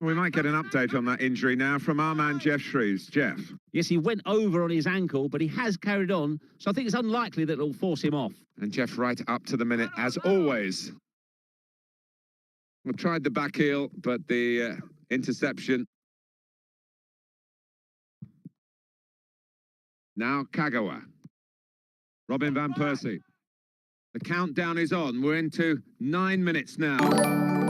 We might get an update on that injury now from our man Jeff Shrews. Jeff. Yes, he went over on his ankle, but he has carried on, so I think it's unlikely that it'll force him off. And Jeff right up to the minute, as always. We've tried the back heel, but the interception. Now Kagawa. Robin Van Persie. The countdown is on. We're into 9 minutes now.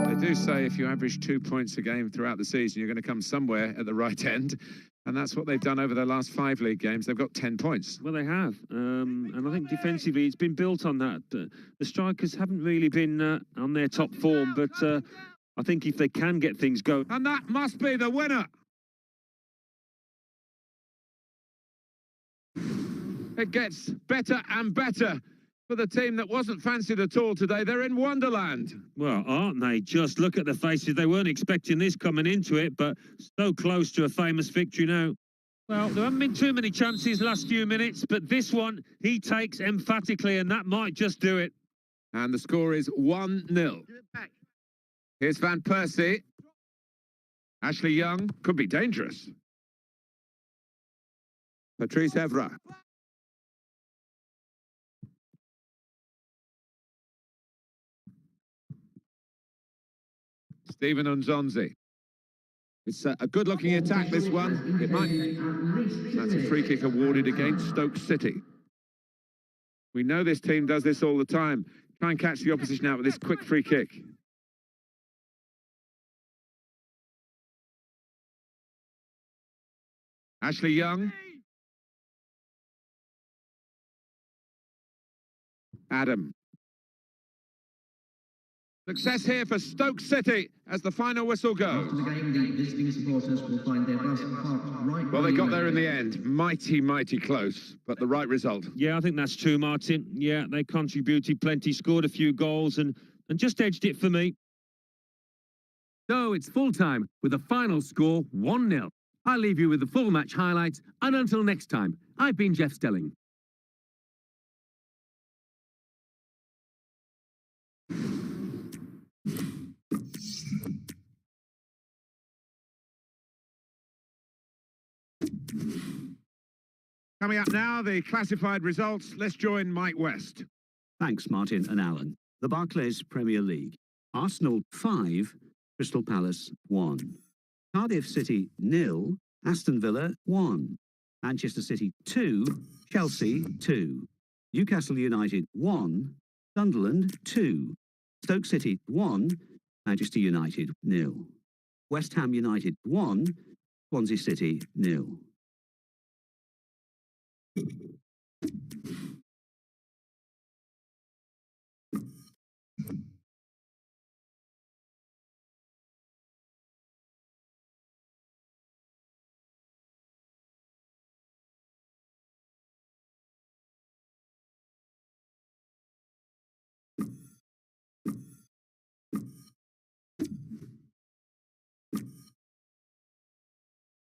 They do say if you average 2 points a game throughout the season, you're going to come somewhere at the right end. And that's what they've done over their last 5 league games. They've got 10 points. Well, they have. And I think defensively it's been built on that. The strikers haven't really been on their top form, but I think if they can get things going. And that must be the winner. It gets better and better for the team that wasn't fancied at all today. They're in Wonderland. Well, aren't they? Just look at the faces. They weren't expecting this coming into it, but so close to a famous victory now. Well, there haven't been too many chances last few minutes, but this one he takes emphatically, and that might just do it. And the score is 1-0. Here's Van Persie. Ashley Young could be dangerous. Patrice Evra. Stephen Unzonzi. It's a good-looking attack, this one. It might. That's a free kick awarded against Stoke City. We know this team does this all the time. Try and catch the opposition out with this quick free kick. Ashley Young. Adam. Success here for Stoke City as the final whistle goes. After the game, the visiting supporters will find their bus parked right. Well, they got there in the end. Mighty, mighty close, but the right result. Yeah, I think that's true, Martin. Yeah, they contributed plenty, scored a few goals and just edged it for me. So it's full time with the final score 1-0. I'll leave you with the full match highlights, and until next time, I've been Jeff Stelling. Coming up now, the classified results. Let's join Mike West. Thanks, Martin and Alan. The Barclays Premier League. Arsenal 5, Crystal Palace 1. Cardiff City 0, Aston Villa 1. Manchester City 2, Chelsea 2. Newcastle United 1, Sunderland 2. Stoke City 1, Manchester United 0. West Ham United 1, Swansea City 0.